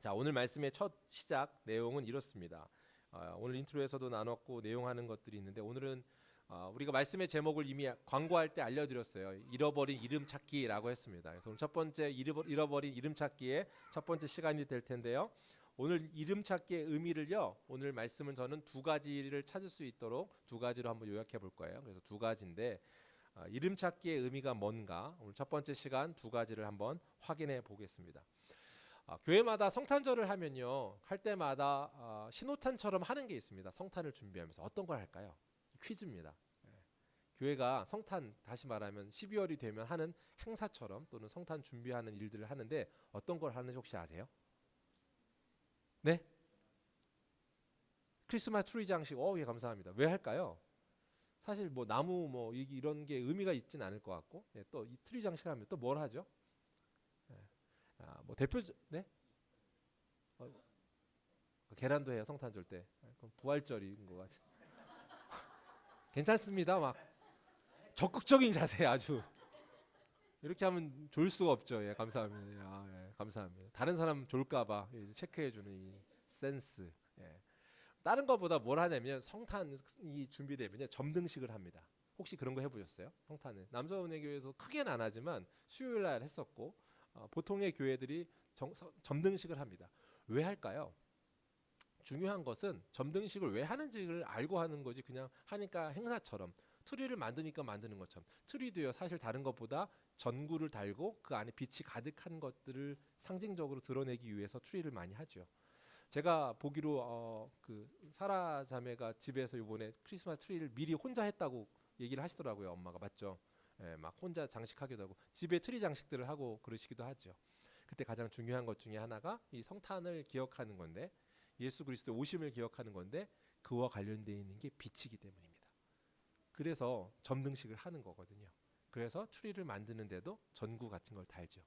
자, 오늘 말씀의 첫 시작 내용은 이렇습니다. 오늘 인트로에서도 나눴고 내용하는 것들이 있는데 오늘은 우리가 말씀의 제목을 이미 광고할 때 알려드렸어요. 잃어버린 이름 찾기라고 했습니다. 그래서 오늘 첫 번째 잃어버린 이름 찾기의 첫 번째 시간이 될 텐데요. 오늘 이름 찾기의 의미를요. 오늘 말씀은 저는 두 가지를 찾을 수 있도록 두 가지로 한번 요약해 볼 거예요. 그래서 두 가지인데 이름 찾기의 의미가 뭔가 오늘 첫 번째 시간 두 가지를 한번 확인해 보겠습니다. 교회마다 성탄절을 하면요, 할 때마다 신호탄처럼 하는 게 있습니다. 성탄을 준비하면서 어떤 걸 할까요? 퀴즈입니다. 교회가 성탄, 다시 말하면 12월이 되면 하는 행사처럼 또는 성탄 준비하는 일들을 하는데 어떤 걸 하는지 혹시 아세요? 네? 크리스마스 트리 장식. 예, 감사합니다. 왜 할까요? 사실 뭐 나무 뭐 이런 게 의미가 있진 않을 것 같고, 또 이 트리 장식하면 또 뭘 하죠? 뭐 네? 어, 계란도 해요, 성탄절 때. 그럼 부활절인 것 같아. 괜찮습니다. 막 적극적인 자세 아주. 이렇게 하면 좋을 수가 없죠. 예, 감사합니다. 예, 감사합니다. 다른 사람 좋을까봐 체크해주는 이 센스. 예. 다른 것보다 뭘 하냐면 성탄이 준비되면 점등식을 합니다. 혹시 그런 거 해보셨어요? 성탄은 남서운의 교회에서 크게는 안 하지만 수요일 날 했었고 보통의 교회들이 점등식을 합니다. 왜 할까요? 중요한 것은 점등식을 왜 하는지를 알고 하는 거지 그냥 하니까 행사처럼 트리를 만드니까 만드는 것처럼 트리도요 사실 다른 것보다 전구를 달고 그 안에 빛이 가득한 것들을 상징적으로 드러내기 위해서 트리를 많이 하죠. 제가 보기로 그 사라 자매가 집에서 이번에 크리스마스 트리를 미리 혼자 했다고 얘기를 하시더라고요. 엄마가 맞죠? 예, 막 혼자 장식하기도 하고 집에 트리 장식들을 하고 그러시기도 하죠. 그때 가장 중요한 것 중에 하나가 이 성탄을 기억하는 건데 예수 그리스도의 오심을 기억하는 건데 그와 관련되어 있는 게 빛이기 때문입니다. 그래서 점등식을 하는 거거든요. 그래서 트리를 만드는데도 전구 같은 걸 달죠.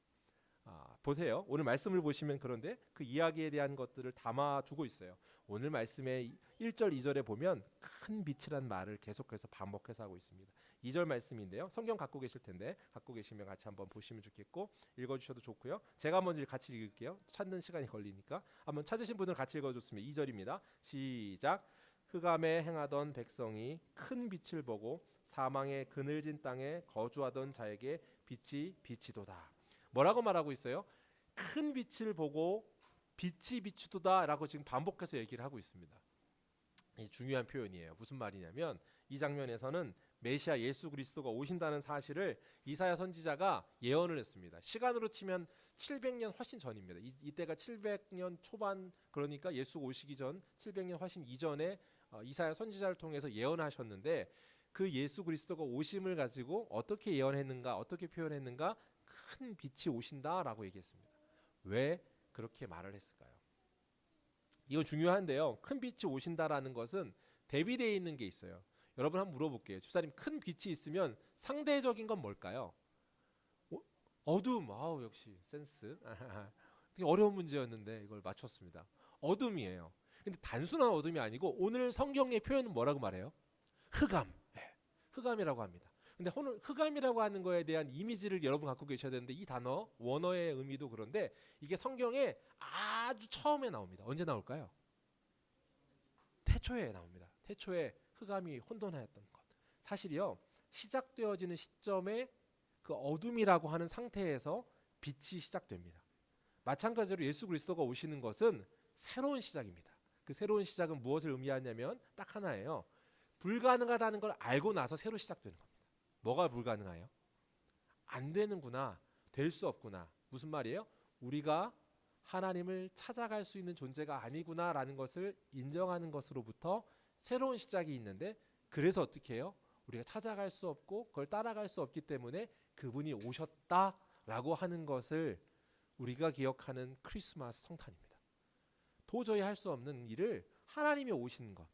보세요. 오늘 말씀을 보시면 그런데 그 이야기에 대한 것들을 담아두고 있어요. 오늘 말씀의 1절, 2절에 보면 큰 빛이란 말을 계속해서 반복해서 하고 있습니다. 2절 말씀인데요. 성경 갖고 계실 텐데 갖고 계시면 같이 한번 보시면 좋겠고 읽어주셔도 좋고요. 제가 먼저 같이 읽을게요. 찾는 시간이 걸리니까 한번 찾으신 분들 같이 읽어줬으면 2절입니다. 시작. 흑암에 행하던 백성이 큰 빛을 보고 사망의 그늘진 땅에 거주하던 자에게 빛이 비치도다. 뭐라고 말하고 있어요? 큰 빛을 보고 빛이 비추도다라고 지금 반복해서 얘기를 하고 있습니다. 이 중요한 표현이에요. 무슨 말이냐면 이 장면에서는 메시아 예수 그리스도가 오신다는 사실을 이사야 선지자가 예언을 했습니다. 시간으로 치면 700년 훨씬 전입니다. 이때가 700년 초반, 그러니까 예수가 오시기 전 700년 훨씬 이전에 이사야 선지자를 통해서 예언하셨는데 그 예수 그리스도가 오심을 가지고 어떻게 예언했는가, 어떻게 표현했는가? 큰 빛이 오신다라고 얘기했습니다. 왜 그렇게 말을 했을까요? 이거 중요한데요. 큰 빛이 오신다라는 것은 대비되어 있는 게 있어요. 여러분 한번 물어볼게요. 집사님, 큰 빛이 있으면 상대적인 건 뭘까요? 어둠. 아우, 역시 센스. 되게 어려운 문제였는데 이걸 맞췄습니다. 어둠이에요. 근데 단순한 어둠이 아니고 오늘 성경의 표현은 뭐라고 말해요? 흑암. 흑암이라고 합니다. 근데 오늘 흑암이라고 하는 거에 대한 이미지를 여러분 갖고 계셔야 되는데 이 단어 원어의 의미도 그런데 이게 성경에 아주 처음에 나옵니다. 언제 나올까요? 태초에 나옵니다. 태초에 흑암이 혼돈하였던 것. 사실이요. 시작되어지는 시점에 그 어둠이라고 하는 상태에서 빛이 시작됩니다. 마찬가지로 예수 그리스도가 오시는 것은 새로운 시작입니다. 그 새로운 시작은 무엇을 의미하냐면 딱 하나예요. 불가능하다는 걸 알고 나서 새로 시작되는 겁니다. 뭐가 불가능해요? 안 되는구나. 될 수 없구나. 무슨 말이에요? 우리가 하나님을 찾아갈 수 있는 존재가 아니구나라는 것을 인정하는 것으로부터 새로운 시작이 있는데 그래서 어떻게 해요? 우리가 찾아갈 수 없고 그걸 따라갈 수 없기 때문에 그분이 오셨다라고 하는 것을 우리가 기억하는 크리스마스 성탄입니다. 도저히 할 수 없는 일을 하나님이 오신 것.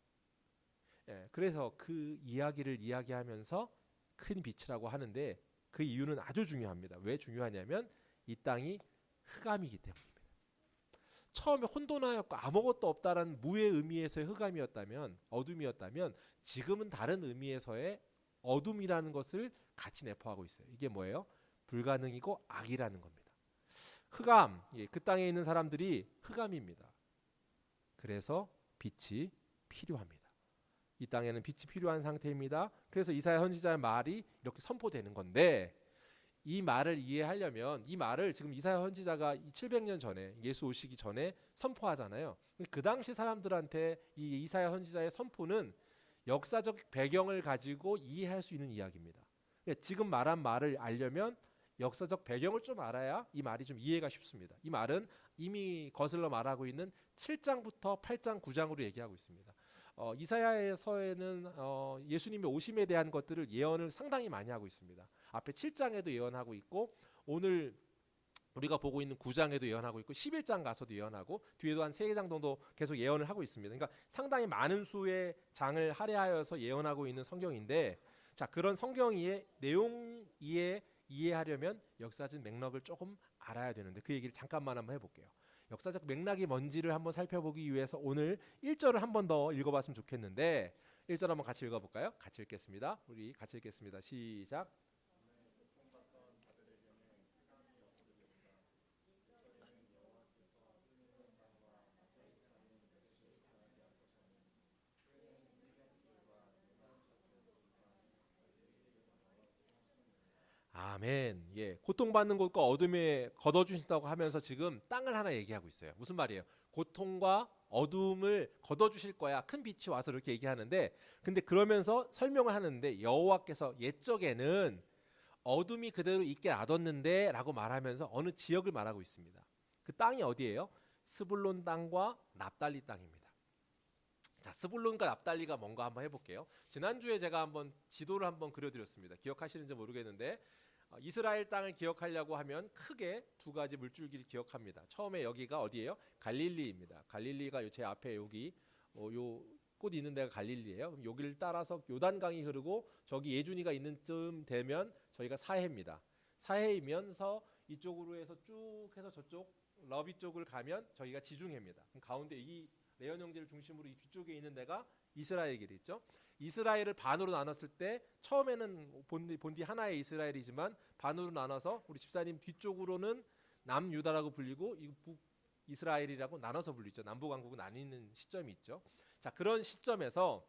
그래서 그 이야기를 이야기하면서 큰 빛이라고 하는데 그 이유는 아주 중요합니다. 왜 중요하냐면 이 땅이 흑암이기 때문입니다. 처음에 혼돈하였고 아무것도 없다라는 무의 의미에서의 흑암이었다면, 어둠이었다면 지금은 다른 의미에서의 어둠이라는 것을 같이 내포하고 있어요. 이게 뭐예요? 불가능이고 악이라는 겁니다. 흑암, 그 땅에 있는 사람들이 흑암입니다. 그래서 빛이 필요합니다. 이 땅에는 빛이 필요한 상태입니다. 그래서 이사야 선지자의 말이 이렇게 선포되는 건데, 이 말을 이해하려면 이 말을 지금 이사야 선지자가 700년 전에 예수 오시기 전에 선포하잖아요. 그 당시 사람들한테 이 이사야 선지자의 선포는 역사적 배경을 가지고 이해할 수 있는 이야기입니다. 지금 말한 말을 알려면 역사적 배경을 좀 알아야 이 말이 좀 이해가 쉽습니다. 이 말은 이미 거슬러 말하고 있는 7장부터 8장, 9장으로 얘기하고 있습니다. 이사야서에는 예수님의 오심에 대한 것들을 예언을 상당히 많이 하고 있습니다. 앞에 7장에도 예언하고 있고, 오늘 우리가 보고 있는 9장에도 예언하고 있고, 11장 가서도 예언하고, 뒤에도 한 3장 정도 계속 예언을 하고 있습니다. 그러니까 상당히 많은 수의 장을 할애하여서 예언하고 있는 성경인데, 자, 그런 성경의 내용 이해하려면 역사적 맥락을 조금 알아야 되는데, 그 얘기를 잠깐만 한번 해볼게요. 역사적 맥락이 뭔지를 한번 살펴보기 위해서 오늘 1절을 한번 더 읽어봤으면 좋겠는데, 1절 한번 같이 읽어볼까요? 같이 읽겠습니다. 우리 같이 읽겠습니다. 시작. 아멘. 예, 고통받는 곳과 어둠에 걷어주신다고 하면서 지금 땅을 하나 얘기하고 있어요. 무슨 말이에요? 고통과 어둠을 걷어주실 거야. 큰 빛이 와서 이렇게 얘기하는데, 근데 그러면서 설명을 하는데, 여호와께서 옛적에는 어둠이 그대로 있게 놔뒀는데 라고 말하면서 어느 지역을 말하고 있습니다. 그 땅이 어디예요? 스불론 땅과 납달리 땅입니다. 자, 스불론과 납달리가 뭔가 한번 해볼게요. 지난주에 제가 한번 지도를 한번 그려드렸습니다. 기억하시는지 모르겠는데, 이스라엘 땅을 기억하려고 하면 크게 두 가지 물줄기를 기억합니다. 처음에 여기가 어디예요? 갈릴리입니다. 갈릴리가 제 앞에 여기 요 꽃 있는 데가 갈릴리예요. 그럼 여기를 따라서 요단강이 흐르고 저기 예준이가 있는 쯤 되면 저희가 사해입니다. 사해이면서 이쪽으로 해서 쭉 해서 저쪽 러비 쪽을 가면 저희가 지중해입니다. 그럼 가운데 이 레온 형제를 중심으로 이 뒤쪽에 있는 데가 이스라엘 길이 있죠. 이스라엘을 반으로 나눴을 때 처음에는 본디 하나의 이스라엘이지만 반으로 나눠서 우리 집사님 뒤쪽으로는 남유다라고 불리고 이 북이스라엘이라고 나눠서 불리죠. 남북왕국은 나뉘는 시점이 있죠. 자, 그런 시점에서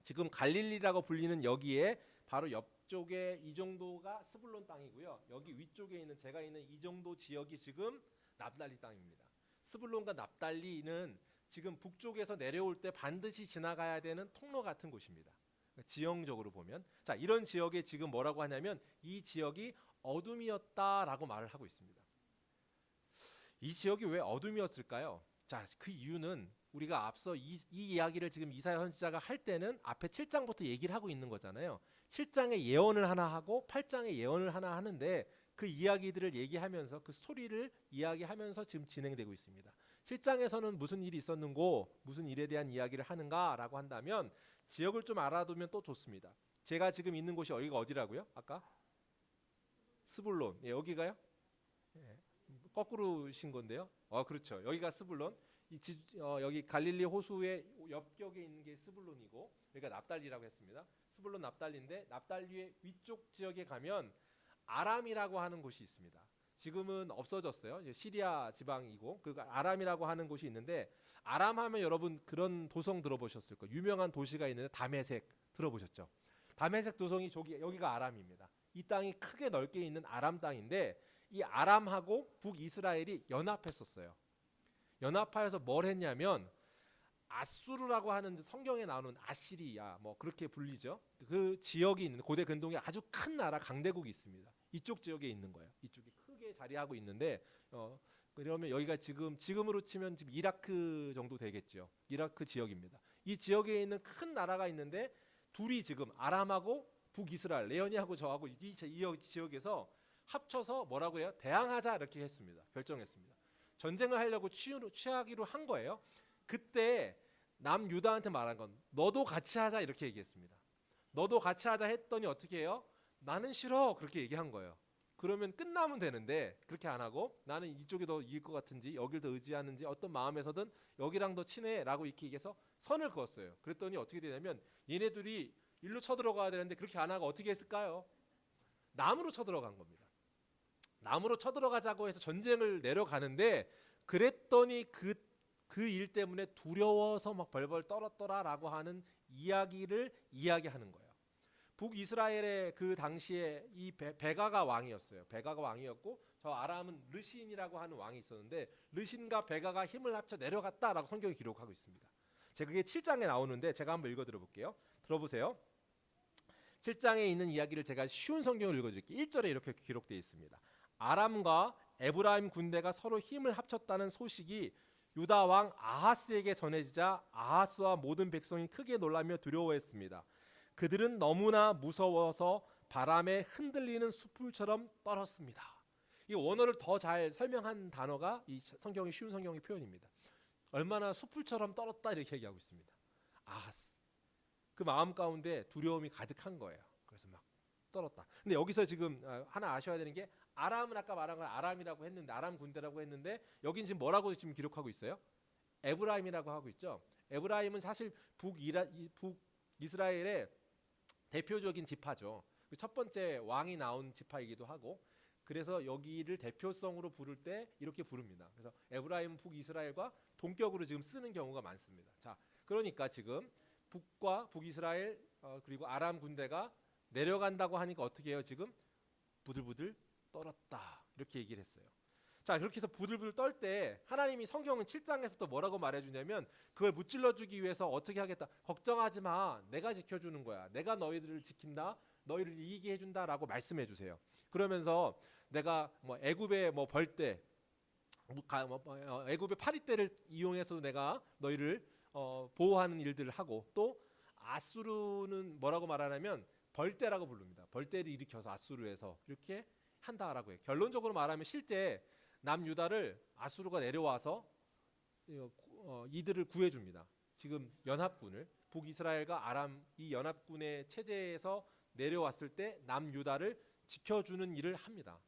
지금 갈릴리라고 불리는 여기에 바로 옆쪽에 이 정도가 스불론 땅이고요. 여기 위쪽에 있는 제가 있는 이 정도 지역이 지금 납달리 땅입니다. 스불론과 납달리는 지금 북쪽에서 내려올 때 반드시 지나가야 되는 통로 같은 곳입니다. 지형적으로 보면, 자, 이런 지역에 지금 뭐라고 하냐면 이 지역이 어둠이었다라고 말을 하고 있습니다. 이 지역이 왜 어둠이었을까요? 자, 그 이유는 우리가 앞서 이 이야기를 지금 이사야 선지자가 할 때는 앞에 7장부터 얘기를 하고 있는 거잖아요. 7장에 예언을 하나 하고 8장에 예언을 하나 하는데, 그 이야기들을 얘기하면서 그 스토리를 이야기하면서 지금 진행되고 있습니다. 7장에서는 무슨 일이 있었는고 무슨 일에 대한 이야기를 하는가라고 한다면 지역을 좀 알아두면 또 좋습니다. 제가 지금 있는 곳이 여기가 어디라고요? 아까 스불론. 예, 여기가요? 예, 거꾸로신 건데요. 그렇죠. 여기가 스불론. 여기 갈릴리 호수의 옆격에 있는 게 스불론이고, 여기가 납달리라고 했습니다. 스불론 납달리인데, 납달리의 위쪽 지역에 가면 아람이라고 하는 곳이 있습니다. 지금은 없어졌어요. 시리아 지방이고, 그 아람이라고 하는 곳이 있는데, 아람 하면 여러분 그런 도성 들어보셨을 거예요. 유명한 도시가 있는데 다메섹 들어보셨죠? 다메섹 도성이 여기가 아람입니다. 이 땅이 크게 넓게 있는 아람 땅인데, 이 아람하고 북이스라엘이 연합했었어요. 연합하여서 뭘 했냐면 아수르라고 하는 성경에 나오는 아시리아 뭐 그렇게 불리죠. 그 지역이 있는 고대 근동에 아주 큰 나라 강대국이 있습니다. 이쪽 지역에 있는 거예요. 이쪽이 크게 자리하고 있는데, 그러면 여기가 지금으로 치면 지금 이라크 정도 되겠죠. 이라크 지역입니다. 이 지역에 있는 큰 나라가 있는데 둘이 지금 아람하고 북이스라엘, 레오니하고 저하고 이 지역에서 합쳐서 뭐라고 해요? 대항하자 이렇게 했습니다. 결정했습니다. 전쟁을 하려고 취하기로 한 거예요. 그때 남유다한테 말한 건 너도 같이 하자 이렇게 얘기했습니다. 너도 같이 하자 했더니 어떻게 해요? 나는 싫어 그렇게 얘기한 거예요. 그러면 끝나면 되는데 그렇게 안 하고 나는 이쪽이 더 이길 것 같은지 여길 더 의지하는지 어떤 마음에서든 여기랑 더 친해라고 이렇게 얘기해서 선을 그었어요. 그랬더니 어떻게 되냐면 얘네들이 일로 쳐들어가야 되는데 그렇게 안 하고 어떻게 했을까요? 남으로 쳐들어간 겁니다. 남으로 쳐들어가자고 해서 전쟁을 내려가는데 그랬더니 그 일 때문에 두려워서 막 벌벌 떨었더라라고 하는 이야기를 이야기하는 거예요. 북이스라엘의 그 당시에 이 베가가 왕이었어요. 베가가 왕이었고 저 아람은 르신이라고 하는 왕이 있었는데 르신과 베가가 힘을 합쳐 내려갔다라고 성경이 기록하고 있습니다. 제가 그게 7장에 나오는데 제가 한번 읽어 들어볼게요. 들어보세요. 7장에 있는 이야기를 제가 쉬운 성경을 읽어드릴게요. 1절에 이렇게 기록되어 있습니다. 아람과 에브라임 군대가 서로 힘을 합쳤다는 소식이 유다 왕 아하스에게 전해지자 아하스와 모든 백성이 크게 놀라며 두려워했습니다. 그들은 너무나 무서워서 바람에 흔들리는 숯불처럼 떨었습니다. 이 원어를 더 잘 설명한 단어가 이 성경의 쉬운 성경의 표현입니다. 얼마나 숯불처럼 떨었다 이렇게 얘기하고 있습니다. 아하스. 그 마음 가운데 두려움이 가득한 거예요. 그래서 막 떨었다. 근데 여기서 지금 하나 아셔야 되는 게 아람은 아까 말한 건 아람이라고 했는데 아람 군대라고 했는데 여긴 지금 뭐라고 지금 기록하고 있어요? 에브라임이라고 하고 있죠. 에브라임은 사실 북이스라엘의 대표적인 지파죠. 첫 번째 왕이 나온 지파이기도 하고 그래서 여기를 대표성으로 부를 때 이렇게 부릅니다. 그래서 에브라임은 북이스라엘과 동격으로 지금 쓰는 경우가 많습니다. 자, 그러니까 지금 북이스라엘 그리고 아람 군대가 내려간다고 하니까 어떻게 해요? 지금 부들부들 떨었다 이렇게 얘기를 했어요. 자, 그렇게 해서 부들부들 떨 때 하나님이 성경은 7장에서 또 뭐라고 말해주냐면 그걸 무찔러주기 위해서 어떻게 하겠다. 걱정하지 마. 내가 지켜주는 거야. 내가 너희들을 지킨다. 너희를 이기게 해준다라고 말씀해 주세요. 그러면서 내가 뭐 애굽의 뭐 벌떼, 애굽의 파리떼를 이용해서 내가 너희를 보호하는 일들을 하고 또 아수르는 뭐라고 말하냐면 벌떼라고 부릅니다. 벌떼를 일으켜서 아수르에서 이렇게 한다라고 해요. 결론적으로 말하면 실제 남유다를 아수르가 내려와서 이들을 구해줍니다. 지금 연합군을 북이스라엘과 아람 이 연합군의 체제에서 내려왔을 때 남유다를 지켜주는 일을 합니다.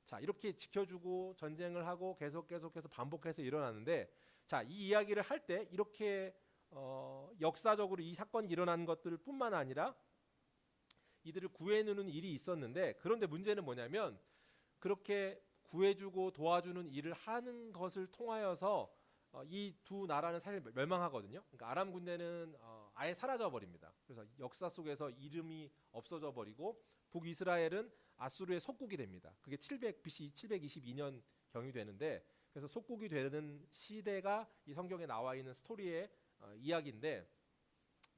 자, 이렇게 지켜주고 전쟁을 하고 계속해서 반복해서 일어나는데 자, 이 이야기를 할 때 이렇게 역사적으로 이 사건이 일어난 것들 뿐만 아니라 이들을 구해주는 일이 있었는데 그런데 문제는 뭐냐면 그렇게 구해주고 도와주는 일을 하는 것을 통하여서 이 두 나라는 사실 멸망하거든요. 그러니까 아람 군대는 아예 사라져 버립니다. 그래서 역사 속에서 이름이 없어져 버리고 북이스라엘은 아수르의 속국이 됩니다. 그게 700 BC 722년 경이 되는데 그래서 속국이 되는 시대가 이 성경에 나와 있는 스토리의 이야기인데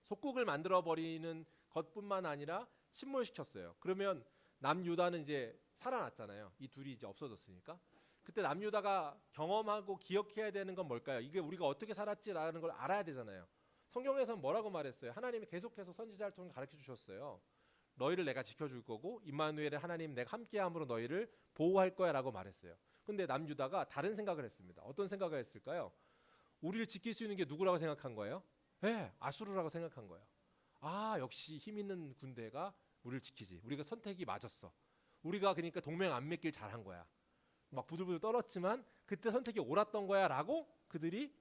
속국을 만들어 버리는 것뿐만 아니라 침몰시켰어요. 그러면 남유다는 이제 살아났잖아요. 이 둘이 이제 없어졌으니까. 그때 남유다가 경험하고 기억해야 되는 건 뭘까요? 이게 우리가 어떻게 살았지라는 걸 알아야 되잖아요. 성경에서는 뭐라고 말했어요? 하나님이 계속해서 선지자를 통해 가르쳐 주셨어요. 너희를 내가 지켜줄 거고 임마누엘의 하나님 내가 함께함으로 너희를 보호할 거야라고 말했어요. 근데 남유다가 다른 생각을 했습니다. 어떤 생각을 했을까요? 우리를 지킬 수 있는 게 누구라고 생각한 거예요? 네, 아수르라고 생각한 거예요. 아, 역시 힘 있는 군대가 우리를 지키지. 우리가 선택이 맞았어. 우리가 그러니까 동맹 안 맺길 잘한 거야. 막 부들부들 떨었지만 그때 선택이 옳았던 거야라고 그들이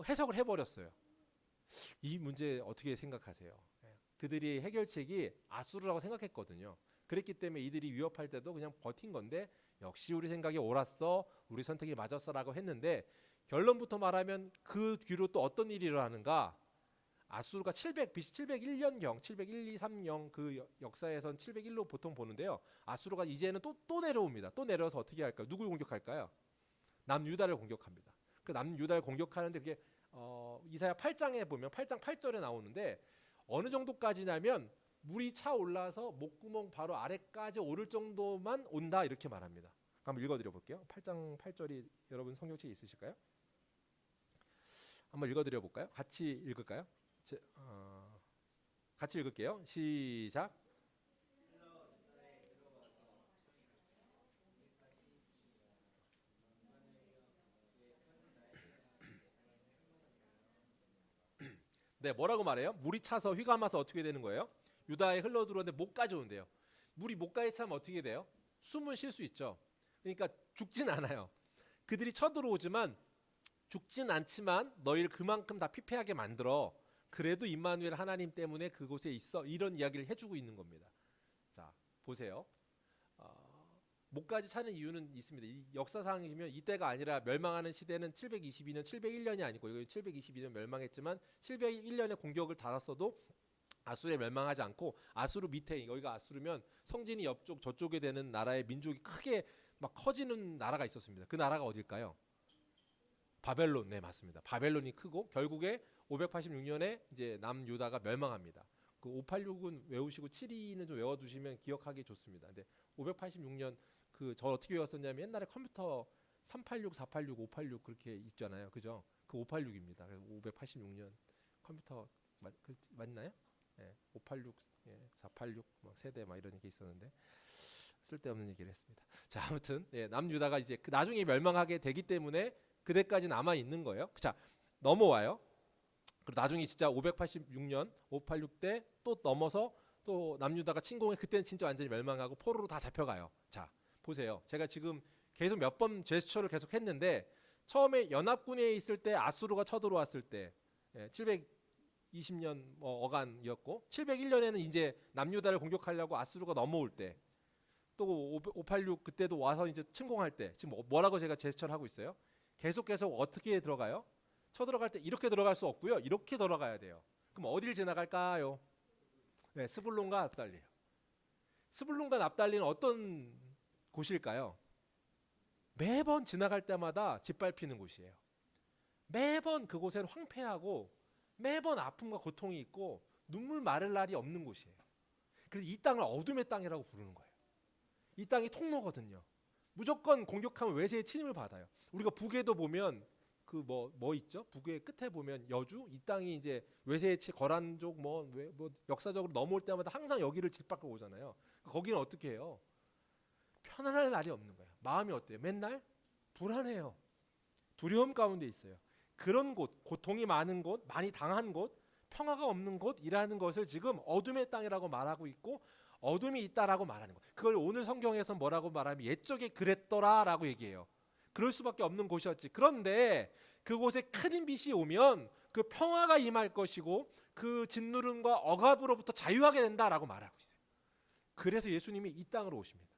해석을 해버렸어요. 이 문제 어떻게 생각하세요? 그들이 해결책이 아수르라고 생각했거든요. 그랬기 때문에 이들이 위협할 때도 그냥 버틴 건데 역시 우리 생각이 옳았어. 우리 선택이 맞았어라고 했는데 결론부터 말하면 그 뒤로 또 어떤 일이 일어나는가? 아수르가 700 BC 701년경 701, 230 그 역사에선 701로 보통 보는데요. 아수르가 이제는 또 내려옵니다. 또 내려서 어떻게 할까요? 누굴 공격할까요? 남유다를 공격합니다. 그 남유다를 공격하는데 그게 이사야 8장에 보면 8장 8절에 나오는데 어느 정도까지냐면 물이 차 올라서 목구멍 바로 아래까지 오를 정도만 온다 이렇게 말합니다. 한번 읽어드려 볼게요. 8장 8절이 여러분 성경책에 있으실까요? 한번 읽어드려 볼까요? 같이 읽을까요? 같이 읽을게요. 시작. 네, 뭐라고 말해요? 물이 차서 휘감아서 어떻게 되는 거예요? 유다에 흘러 들어오는데 목까지 온대요. 물이 목까지 차면 어떻게 돼요? 숨은 쉴 수 있죠. 그러니까 죽진 않아요. 그들이 쳐들어오지만 죽진 않지만 너희를 그만큼 다 피폐하게 만들어. 그래도 임마누엘 하나님 때문에 그곳에 있어. 이런 이야기를 해주고 있는 겁니다. 자, 보세요. 목까지 차는 이유는 있습니다. 이 역사상이면 이때가 아니라 멸망하는 시대는 722년, 701년이 아니고 이거 722년 멸망했지만 701년에 공격을 닫았어도 아수르에 멸망하지 않고 아수르 밑에 여기가 아수르면 성진이 옆쪽 저쪽에 되는 나라의 민족이 크게 막 커지는 나라가 있었습니다. 그 나라가 어딜까요? 바벨론. 네, 맞습니다. 바벨론이 크고 결국에 586년에 이제 남유다가 멸망합니다. 그 586은 외우시고 72는 좀 외워두시면 기억하기 좋습니다. 근데 586년 그 저 어떻게 외웠었냐면 옛날에 컴퓨터 386, 486, 586 그렇게 있잖아요. 그죠? 그 586입니다. 그래서 586년 컴퓨터 맞나요? 예, 586, 예, 486 막 세대 막 이런 게 있었는데 쓸데없는 얘기를 했습니다. 자, 아무튼 예, 남유다가 이제 그 나중에 멸망하게 되기 때문에 그때까지 남아 있는 거예요. 자, 넘어와요. 그리고 나중에 진짜 586년, 586 때 또 넘어서 또 남유다가 침공해 그때는 진짜 완전히 멸망하고 포로로 다 잡혀가요. 자, 보세요. 제가 지금 계속 몇 번 제스처를 계속 했는데 처음에 연합군에 있을 때 아수르가 쳐들어왔을 때 720년 어간이었고 701년에는 이제 남유다를 공격하려고 아수르가 넘어올 때 또 586 그때도 와서 이제 침공할 때 지금 뭐라고 제가 제스처를 하고 있어요? 계속 어떻게 들어가요? 쳐들어갈 때 이렇게 들어갈 수 없고요. 이렇게 들어가야 돼요. 그럼 어디를 지나갈까요? 네, 스불론과 납달리. 스불론과 납달리는 어떤 곳일까요? 매번 지나갈 때마다 짓밟히는 곳이에요. 매번 그곳에는 황폐하고 매번 아픔과 고통이 있고 눈물 마를 날이 없는 곳이에요. 그래서 이 땅을 어둠의 땅이라고 부르는 거예요. 이 땅이 통로거든요. 무조건 공격하면 외세의 침입을 받아요. 우리가 북에도 보면 그 뭐 있죠? 북의 끝에 보면 여주 이 땅이 이제 외세의 거란족 뭐 역사적으로 넘어올 때마다 항상 여기를 짓밟고 오잖아요. 거기는 어떻게 해요? 편안할 날이 없는 거예요. 마음이 어때요? 맨날 불안해요. 두려움 가운데 있어요. 그런 곳, 고통이 많은 곳, 많이 당한 곳, 평화가 없는 곳이라는 것을 지금 어둠의 땅이라고 말하고 있고 어둠이 있다라고 말하는 거예요. 그걸 오늘 성경에서 뭐라고 말하면 옛적에 그랬더라라고 얘기해요. 그럴 수밖에 없는 곳이었지. 그런데 그곳에 큰 빛이 오면 그 평화가 임할 것이고 그 짓누름과 억압으로부터 자유하게 된다라고 말하고 있어요. 그래서 예수님이 이 땅으로 오십니다.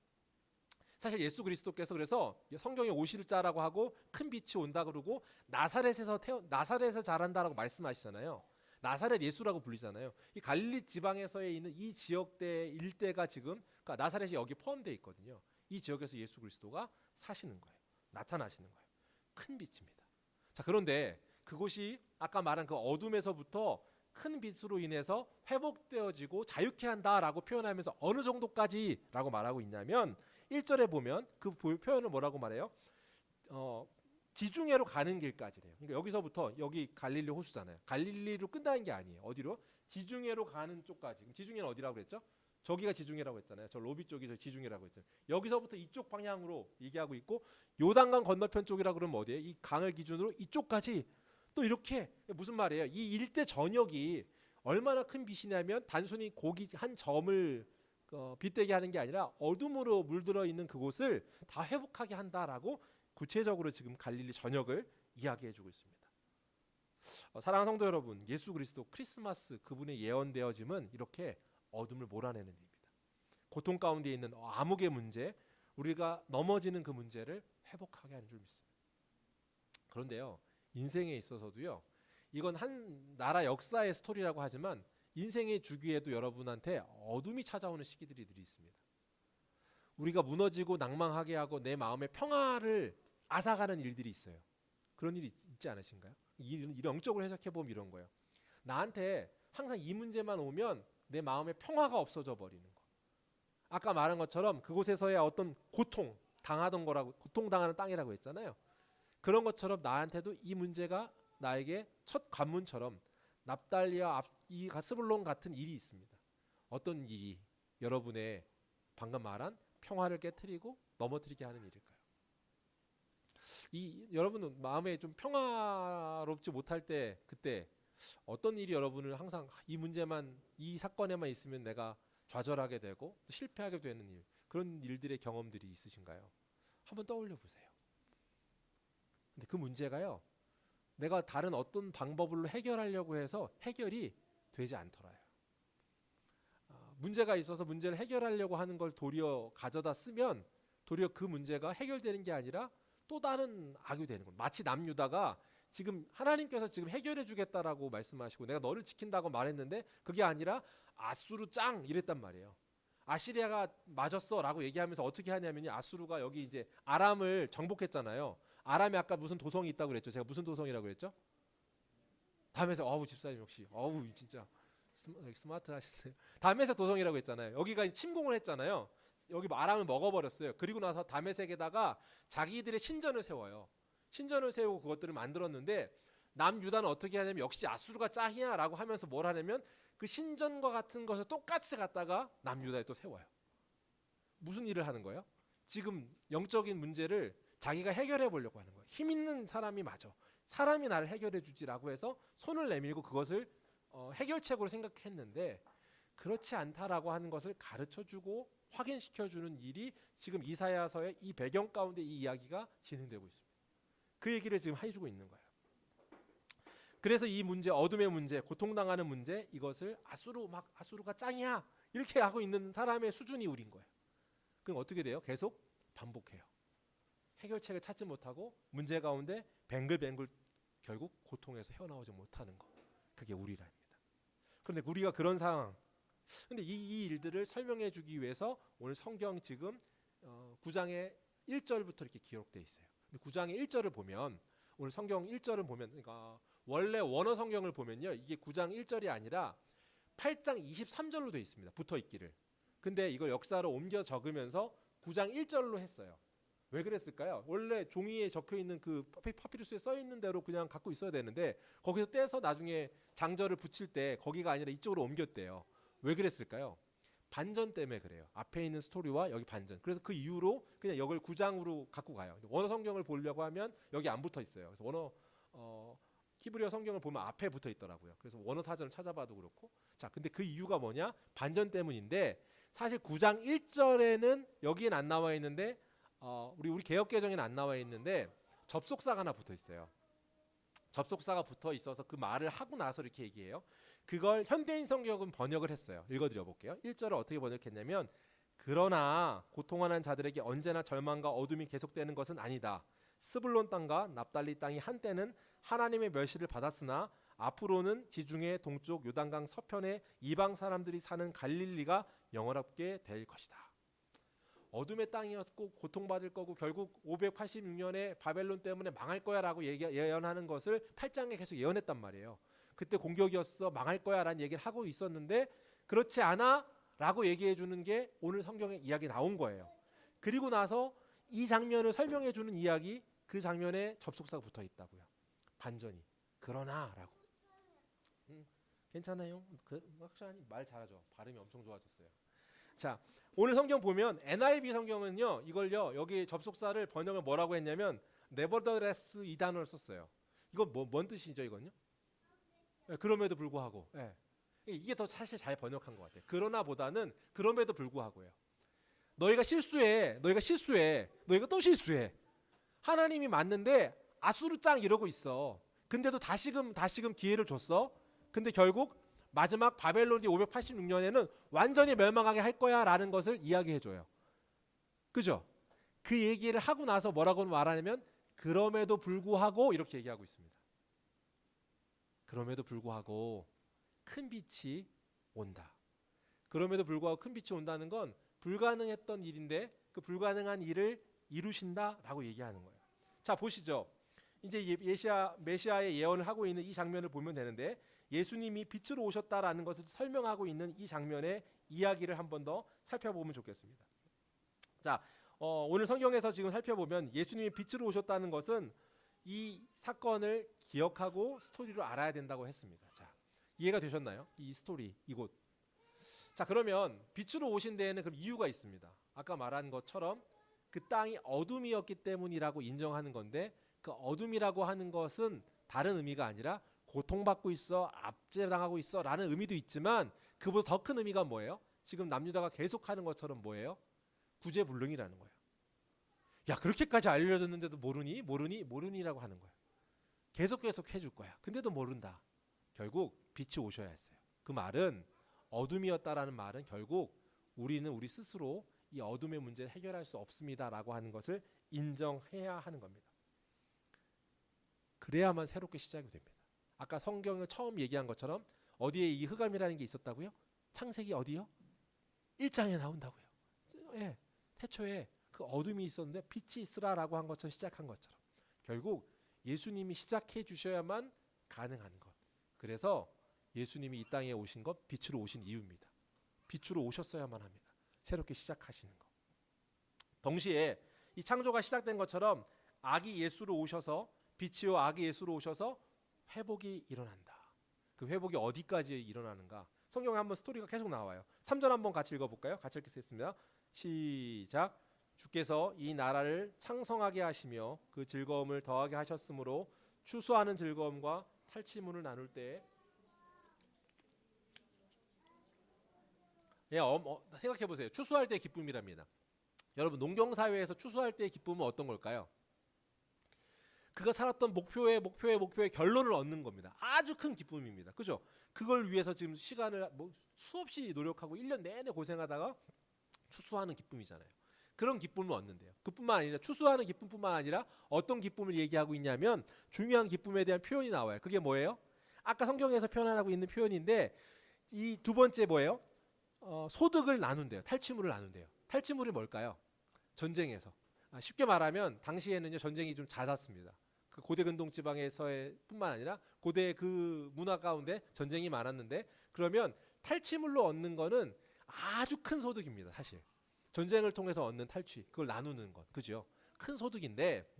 사실 예수 그리스도께서 그래서 성경에 오실 자라고 하고 큰 빛이 온다 그러고 나사렛에서 자란다라고 말씀하시잖아요. 나사렛 예수라고 불리잖아요. 이 갈릴리 지방에서에 있는 이 지역대 일대가 지금 그러니까 나사렛이 여기 포함되어 있거든요. 이 지역에서 예수 그리스도가 사시는 거예요. 나타나시는 거예요. 큰 빛입니다. 자, 그런데 그곳이 아까 말한 그 어둠에서부터 큰 빛으로 인해서 회복되어지고 자유케 한다라고 표현하면서 어느 정도까지라고 말하고 있냐면 1절에 보면 그 표현을 뭐라고 말해요? 지중해로 가는 길까지래요. 그러니까 여기서부터 여기 갈릴리 호수잖아요. 갈릴리로 끝나는 게 아니에요. 어디로? 지중해로 가는 쪽까지. 지중해는 어디라고 그랬죠? 저기가 지중해라고 했잖아요. 저 로비 쪽이 저 지중해라고 했잖아요. 여기서부터 이쪽 방향으로 얘기하고 있고 요단강 건너편 쪽이라고 그러면 어디예요? 이 강을 기준으로 이쪽까지 또 이렇게 무슨 말이에요? 이 일대 전역이 얼마나 큰 빛이냐면 단순히 고기 한 점을 빛되게 하는 게 아니라 어둠으로 물들어 있는 그곳을 다 회복하게 한다라고 구체적으로 지금 갈릴리 전역을 이야기해주고 있습니다. 사랑하는 성도 여러분, 예수 그리스도 크리스마스 그분의 예언되어짐은 이렇게 어둠을 몰아내는 일입니다. 고통 가운데 있는 암흑의 문제, 우리가 넘어지는 그 문제를 회복하게 하는 줄 믿습니다. 그런데요, 인생에 있어서도요, 이건 한 나라 역사의 스토리라고 하지만 인생의 주기에도 여러분한테 어둠이 찾아오는 시기들이 있습니다. 우리가 무너지고 낭망하게 하고 내 마음의 평화를 앗아가는 일들이 있어요. 그런 일이 있지 않으신가요? 영적으로 해석해보면 이런 거예요. 나한테 항상 이 문제만 오면 내 마음의 평화가 없어져 버리는 거. 아까 말한 것처럼 그곳에서의 어떤 고통 당하던 거라고, 고통당하는 땅이라고 했잖아요. 그런 것처럼 나한테도 이 문제가 나에게 첫 관문처럼 납달리와 이 가스불론 같은 일이 있습니다. 어떤 일이 여러분의 방금 말한 평화를 깨트리고 넘어뜨리게 하는 일일까요? 여러분은 마음에 좀 평화롭지 못할 때 그때 어떤 일이 여러분을 항상 이 문제만 이 사건에만 있으면 내가 좌절하게 되고 또 실패하게 되는 일, 그런 일들의 경험들이 있으신가요? 한번 떠올려 보세요. 근데 그 문제가요, 내가 다른 어떤 방법으로 해결하려고 해서 해결이 되지 않더라요. 문제가 있어서 문제를 해결하려고 하는 걸 도리어 가져다 쓰면 도리어 그 문제가 해결되는 게 아니라 또 다른 악이 되는 거예요. 마치 남유다가 지금 하나님께서 지금 해결해 주겠다라고 말씀하시고 내가 너를 지킨다고 말했는데 그게 아니라 아수르 짱 이랬단 말이에요. 아시리아가 맞았어라고 얘기하면서 어떻게 하냐면요. 아수르가 여기 이제 아람을 정복했잖아요. 아람에 아까 무슨 도성이 있다고 그랬죠. 제가 무슨 도성이라고 그랬죠? 담에색. 어우 집사님 역시. 어우 진짜 스마트 하시네요. 담에색 도성이라고 했잖아요. 여기가 침공을 했잖아요. 여기 아람을 먹어버렸어요. 그리고 나서 담에색에다가 자기들의 신전을 세워요. 신전을 세우고 그것들을 만들었는데 남유다는 어떻게 하냐면 역시 아수르가 짱이야라고 하면서 뭘 하냐면 그 신전과 같은 것을 똑같이 갖다가 남유다에 또 세워요. 무슨 일을 하는 거예요? 지금 영적인 문제를 자기가 해결해 보려고 하는 거예요. 힘 있는 사람이 맞아. 사람이 나를 해결해 주지라고 해서 손을 내밀고 그것을 해결책으로 생각했는데 그렇지 않다라고 하는 것을 가르쳐주고 확인시켜주는 일이 지금 이사야서의 이 배경 가운데 이 이야기가 진행되고 있습니다. 그 얘기를 지금 해주고 있는 거예요. 그래서 이 문제, 어둠의 문제, 고통당하는 문제, 이것을 아수르가 짱이야 이렇게 하고 있는 사람의 수준이 우린 거예요. 그럼 어떻게 돼요? 계속 반복해요. 해결책을 찾지 못하고 문제 가운데 뱅글뱅글 결국 고통에서 헤어나오지 못하는 거. 그게 우리랍니다. 그런데 우리가 그런 상황. 근데 이 일들을 설명해 주기 위해서 오늘 성경 지금 9장의 1절부터 이렇게 기록되어 있어요. 근데 9장의 1절을 보면 오늘 성경 1절을 보면 그러니까 원래 원어 성경을 보면요. 이게 9장 1절이 아니라 8장 23절로 되어 있습니다. 붙어 있기를. 근데 이걸 역사로 옮겨 적으면서 9장 1절로 했어요. 왜 그랬을까요? 원래 종이에 적혀 있는 그 파피루스에 써 있는 대로 그냥 갖고 있어야 되는데 거기서 떼서 나중에 장절을 붙일 때 거기가 아니라 이쪽으로 옮겼대요. 왜 그랬을까요? 반전 때문에 그래요. 앞에 있는 스토리와 여기 반전. 그래서 그 이후로 그냥 이걸 9장으로 갖고 가요. 원어 성경을 보려고 하면 여기 안 붙어 있어요. 그래서 원어 히브리어 성경을 보면 앞에 붙어 있더라고요. 그래서 원어 사전을 찾아봐도 그렇고. 자, 근데 그 이유가 뭐냐? 반전 때문인데 사실 9장 1절에는 여기엔 안 나와 있는데 우리 개역 개정에는 안 나와 있는데 접속사가 하나 붙어 있어요. 접속사가 붙어 있어서 그 말을 하고 나서 이렇게 얘기해요. 그걸 현대인 성경은 번역을 했어요. 읽어드려 볼게요. 1절을 어떻게 번역했냐면 그러나 고통하는 자들에게 언제나 절망과 어둠이 계속되는 것은 아니다. 스불론 땅과 납달리 땅이 한때는 하나님의 멸시를 받았으나 앞으로는 지중해 동쪽 요단강 서편에 이방 사람들이 사는 갈릴리가 영원롭게 될 것이다. 어둠의 땅이었고 고통받을 거고 결국 586년에 바벨론 때문에 망할 거야 라고 예언하는 것을 8장에 계속 예언했단 말이에요. 그때 공격이었어 망할 거야 라는 얘기를 하고 있었는데 그렇지 않아 라고 얘기해 주는 게 오늘 성경에 이야기 나온 거예요. 그리고 나서 이 장면을 설명해 주는 이야기 그 장면에 접속사가 붙어 있다고요. 반전이 그러나 라고. 괜찮아요? 확실하니 말 잘하죠. 발음이 엄청 좋아졌어요. 자, 오늘 성경 보면 NIV 성경은요 이걸요 여기 접속사를 번역을 뭐라고 했냐면 nevertheless 이 단어를 썼어요. 이건 뭔 뜻이죠 이건요? 네, 그럼에도 불구하고. 네. 이게 더 사실 잘 번역한 것 같아요. 그러나보다는 그럼에도 불구하고요. 너희가 실수해. 너희가 또 실수해. 하나님이 맞는데 아수르 짱 이러고 있어. 근데도 다시금 기회를 줬어. 근데 결국 마지막 바벨론이 586년에는 완전히 멸망하게 할 거야 라는 것을 이야기해줘요. 그죠? 그 얘기를 하고 나서 뭐라고 말하냐면 그럼에도 불구하고 이렇게 얘기하고 있습니다. 그럼에도 불구하고 큰 빛이 온다. 그럼에도 불구하고 큰 빛이 온다는 건 불가능했던 일인데 그 불가능한 일을 이루신다라고 얘기하는 거예요. 자, 보시죠. 이제 메시아의 예언을 하고 있는 이 장면을 보면 되는데 예수님이 빛으로 오셨다라는 것을 설명하고 있는 이 장면의 이야기를 한 번 더 살펴보면 좋겠습니다. 자, 오늘 성경에서 지금 살펴보면 예수님이 빛으로 오셨다는 것은 이 사건을 기억하고 스토리로 알아야 된다고 했습니다. 자, 이해가 되셨나요? 이 스토리, 이곳. 자, 그러면 빛으로 오신 데에는 그럼 이유가 있습니다. 아까 말한 것처럼 그 땅이 어둠이었기 때문이라고 인정하는 건데 그 어둠이라고 하는 것은 다른 의미가 아니라 고통받고 있어, 압제당하고 있어 라는 의미도 있지만 그보다 더 큰 의미가 뭐예요? 지금 남유다가 계속하는 것처럼 뭐예요? 구제불능이라는 거예요. 야, 그렇게까지 알려줬는데도 모르니라고 하는 거예요. 계속 해줄 거야. 근데도 모른다. 결국 빛이 오셔야 했어요. 그 말은 어둠이었다라는 말은 결국 우리는 우리 스스로 이 어둠의 문제를 해결할 수 없습니다라고 하는 것을 인정해야 하는 겁니다. 그래야만 새롭게 시작이 됩니다. 아까 성경을 처음 얘기한 것처럼 어디에 이 흑암이라는 게 있었다고요? 창세기 어디요? 1장에 나온다고요. 예, 태초에 그 어둠이 있었는데 빛이 있으라라고 한 것처럼 시작한 것처럼 결국 예수님이 시작해 주셔야만 가능한 것. 그래서 예수님이 이 땅에 오신 것, 빛으로 오신 이유입니다. 빛으로 오셨어야만 합니다. 새롭게 시작하시는 것. 동시에 이 창조가 시작된 것처럼 아기 예수로 오셔서 빛이요 아기 예수로 오셔서 회복이 일어난다. 그 회복이 어디까지 일어나는가? 성경에 한번 스토리가 계속 나와요. 3절 한번 같이 읽어볼까요? 같이 읽겠습니다. 시작. 주께서 이 나라를 창성하게 하시며 그 즐거움을 더하게 하셨으므로 추수하는 즐거움과 탈취물을 나눌 때에 생각해 보세요. 추수할 때의 기쁨이랍니다. 여러분 농경사회에서 추수할 때의 기쁨은 어떤 걸까요? 그가 살았던 목표의 결론을 얻는 겁니다. 아주 큰 기쁨입니다. 그죠? 그걸 위해서 지금 시간을 수없이 노력하고 1년 내내 고생하다가 추수하는 기쁨이잖아요. 그런 기쁨을 얻는데요. 그뿐만 아니라 추수하는 기쁨뿐만 아니라 어떤 기쁨을 얘기하고 있냐면 중요한 기쁨에 대한 표현이 나와요. 그게 뭐예요? 아까 성경에서 표현하고 있는 표현인데 이 두 번째 뭐예요? 소득을 나눈대요. 탈취물을 나눈대요. 탈취물이 뭘까요? 전쟁에서. 쉽게 말하면 당시에는요 전쟁이 좀 잦았습니다. 그 고대 근동 지방에서의 뿐만 아니라 고대 그 문화 가운데 전쟁이 많았는데 그러면 탈취물로 얻는 거는 아주 큰 소득입니다. 사실 전쟁을 통해서 얻는 탈취 그걸 나누는 것 그죠? 큰 소득인데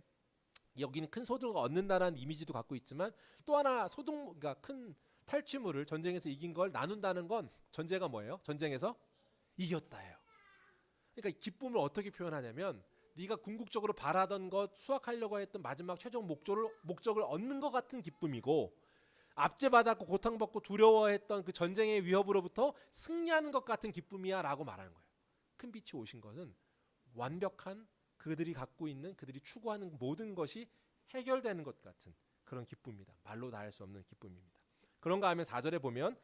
여기는 큰 소득을 얻는다는 이미지도 갖고 있지만 또 하나 그러니까 큰 탈취물을 전쟁에서 이긴 걸 나눈다는 건 전제가 뭐예요? 전쟁에서 이겼다예요. 그러니까 기쁨을 어떻게 표현하냐면 네가 궁극적으로 바라던 것 수확하려고 했던 마지막 최종 목적을 얻는 것 같은 기쁨이고 압제받았고 고통받고 두려워했던 그 전쟁의 위협으로부터 승리하는 것 같은 기쁨이야 라고 말하는 거예요. 큰 빛이 오신 것은 완벽한 그들이 갖고 있는 그들이 추구하는 모든 것이 해결되는 것 같은 그런 기쁨입니다. 말로 다 할 수 없는 기쁨입니다. 그런가 하면 4절에 보면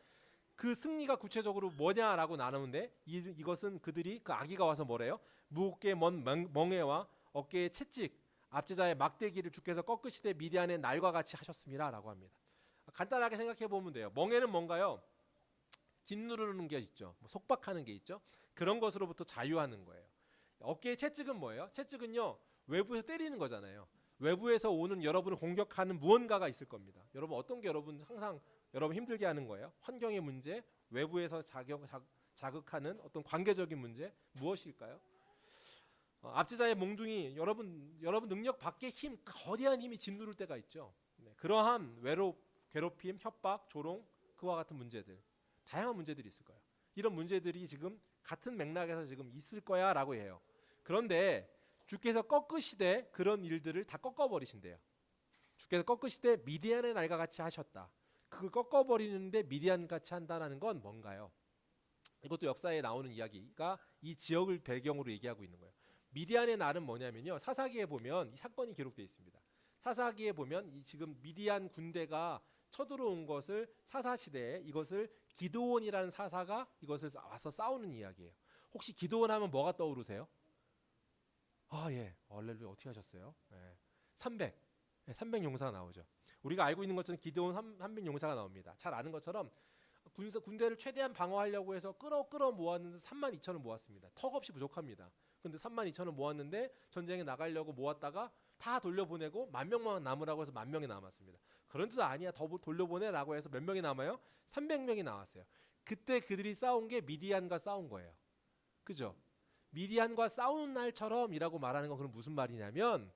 그 승리가 구체적으로 뭐냐라고 나누는데 이것은 그들이 그 아기가 와서 뭐래요? 무겁게 먼 멍에와 어깨에 채찍 압제자의 막대기를 주께서 꺾으시되 미디안의 날과 같이 하셨습니다라고 합니다. 간단하게 생각해 보면 돼요. 멍에는 뭔가요? 짓누르는 게 있죠. 속박하는 게 있죠. 그런 것으로부터 자유하는 거예요. 어깨에 채찍은 뭐예요? 채찍은요 외부에서 때리는 거잖아요. 외부에서 오는 여러분을 공격하는 무언가가 있을 겁니다. 여러분 어떤 게 항상 여러분 힘들게 하는 거예요? 환경의 문제, 외부에서 자극하는 어떤 관계적인 문제 무엇일까요? 압제자의 몽둥이 여러분 능력 밖의 거대한 힘이 짓누를 때가 있죠. 그러한 괴롭힘, 협박, 조롱 그와 같은 문제들 다양한 문제들이 있을 거예요. 이런 문제들이 지금 같은 맥락에서 지금 있을 거야라고 해요. 그런데 주께서 꺾으시되 그런 일들을 다 꺾어버리신대요. 주께서 꺾으시되 미디안의 날과 같이 하셨다. 그걸 꺾어버리는데 미디안 같이 한다는 건 뭔가요? 이것도 역사에 나오는 이야기가 이 지역을 배경으로 얘기하고 있는 거예요. 미디안의 날은 뭐냐면요. 사사기에 보면 이 사건이 기록되어 있습니다. 사사기에 보면 이 지금 미디안 군대가 쳐들어온 것을 사사시대에 이것을 기드온이라는 사사가 이것을 와서 싸우는 이야기예요. 혹시 기드온 하면 뭐가 떠오르세요? 예. 할렐루야 어떻게 하셨어요? 300 용사가 나오죠. 우리가 알고 있는 것처럼 기드온 300 용사가 나옵니다. 잘 아는 것처럼 군대를 최대한 방어하려고 해서 끌어 모았는데 32,000을 모았습니다. 턱없이 부족합니다. 근데 32,000을 모았는데 전쟁에 나가려고 모았다가 다 돌려보내고 10,000명만 남으라고 해서 10,000명이 남았습니다. 그런데도 아니야 더 돌려보내라고 해서 몇 명이 남아요? 300명이 나왔어요. 그때 그들이 싸운 게 미디안과 싸운 거예요. 그죠? 미디안과 싸우는 날처럼이라고 말하는 건 그럼 무슨 말이냐면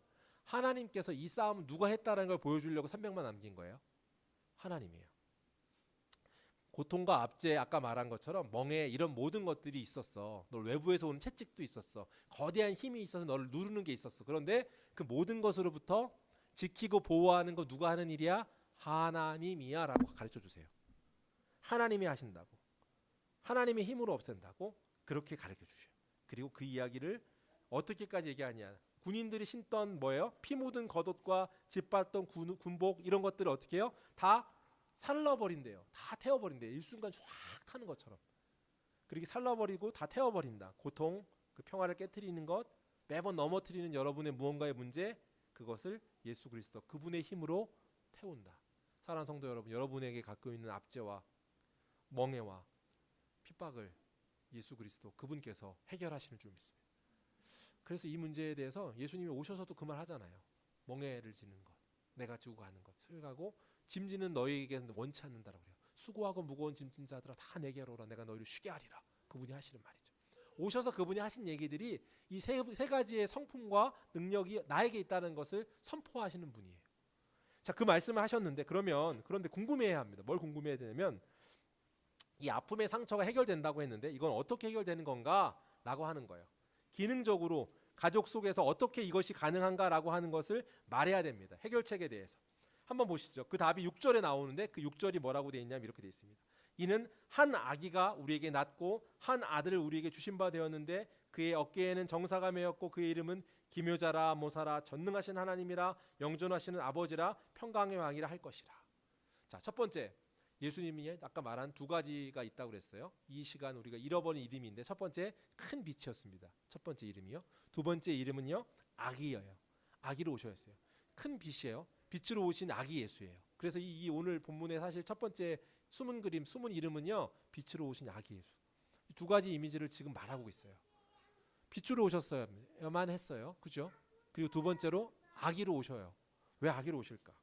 하나님께서 이 싸움을 누가 했다는 걸 보여주려고 300만 남긴 거예요. 하나님이에요. 고통과 압제 아까 말한 것처럼 멍에 이런 모든 것들이 있었어. 널 외부에서 오는 채찍도 있었어. 거대한 힘이 있어서 너를 누르는 게 있었어. 그런데 그 모든 것으로부터 지키고 보호하는 거 누가 하는 일이야? 하나님이야 라고 가르쳐 주세요. 하나님이 하신다고. 하나님의 힘으로 없앤다고 그렇게 가르쳐 주셔요. 그리고 그 이야기를 어떻게까지 얘기하냐. 군인들이 신던 뭐예요? 피 묻은 겉옷과 짓밟던 군복 이런 것들을 어떻게 해요? 다 살라버린대요. 다 태워버린대요. 일순간 쫙 타는 것처럼. 그렇게 살라버리고 다 태워버린다. 고통, 그 평화를 깨트리는 것, 매번 넘어뜨리는 여러분의 무언가의 문제, 그것을 예수 그리스도 그분의 힘으로 태운다. 사랑하는 성도 여러분, 여러분에게 갖고 있는 압제와 멍해와 핍박을 예수 그리스도 그분께서 해결하시는 줄 믿습니다. 그래서 이 문제에 대해서 예수님이 오셔서도 그 말 하잖아요. 멍해를 지는 것, 내가 지고 가는 것을 가고 짐지는 너희에게는 원치 않는다라고 그래요. 수고하고 무거운 짐진 자들아 다 내게로 오라, 내가 너희를 쉬게 하리라. 그분이 하시는 말이죠. 오셔서 그분이 하신 얘기들이 이 세 가지의 성품과 능력이 나에게 있다는 것을 선포하시는 분이에요. 자, 그 말씀을 하셨는데 그런데 궁금해야 합니다. 뭘 궁금해야 되냐면 이 아픔의 상처가 해결된다고 했는데 이건 어떻게 해결되는 건가? 라고 하는 거예요. 기능적으로 가족 속에서 어떻게 이것이 가능한가라고 하는 것을 말해야 됩니다. 해결책에 대해서. 한번 보시죠. 그 답이 6절에 나오는데 그 6절이 뭐라고 되어 있냐면 이렇게 되어 있습니다. 이는 한 아기가 우리에게 낳고 한 아들을 우리에게 주신 바 되었는데 그의 어깨에는 정사가 매였고 그의 이름은 기묘자라 모사라 전능하신 하나님이라 영존하시는 아버지라 평강의 왕이라 할 것이라. 자, 첫 번째, 예수님이 아까 말한 두 가지가 있다고 그랬어요. 이 시간 우리가 잃어버린 이름인데 첫 번째 큰 빛이었습니다. 첫 번째 이름이요. 두 번째 이름은요, 아기예요. 아기로 오셨어요. 큰 빛이에요. 빛으로 오신 아기 예수예요. 그래서 이 오늘 본문의 사실 첫 번째 숨은 그림, 숨은 이름은요, 빛으로 오신 아기 예수. 이 두 가지 이미지를 지금 말하고 있어요. 빛으로 오셨어야만 했어요. 그죠? 그리고 두 번째로 아기로 오셔요. 왜 아기로 오실까?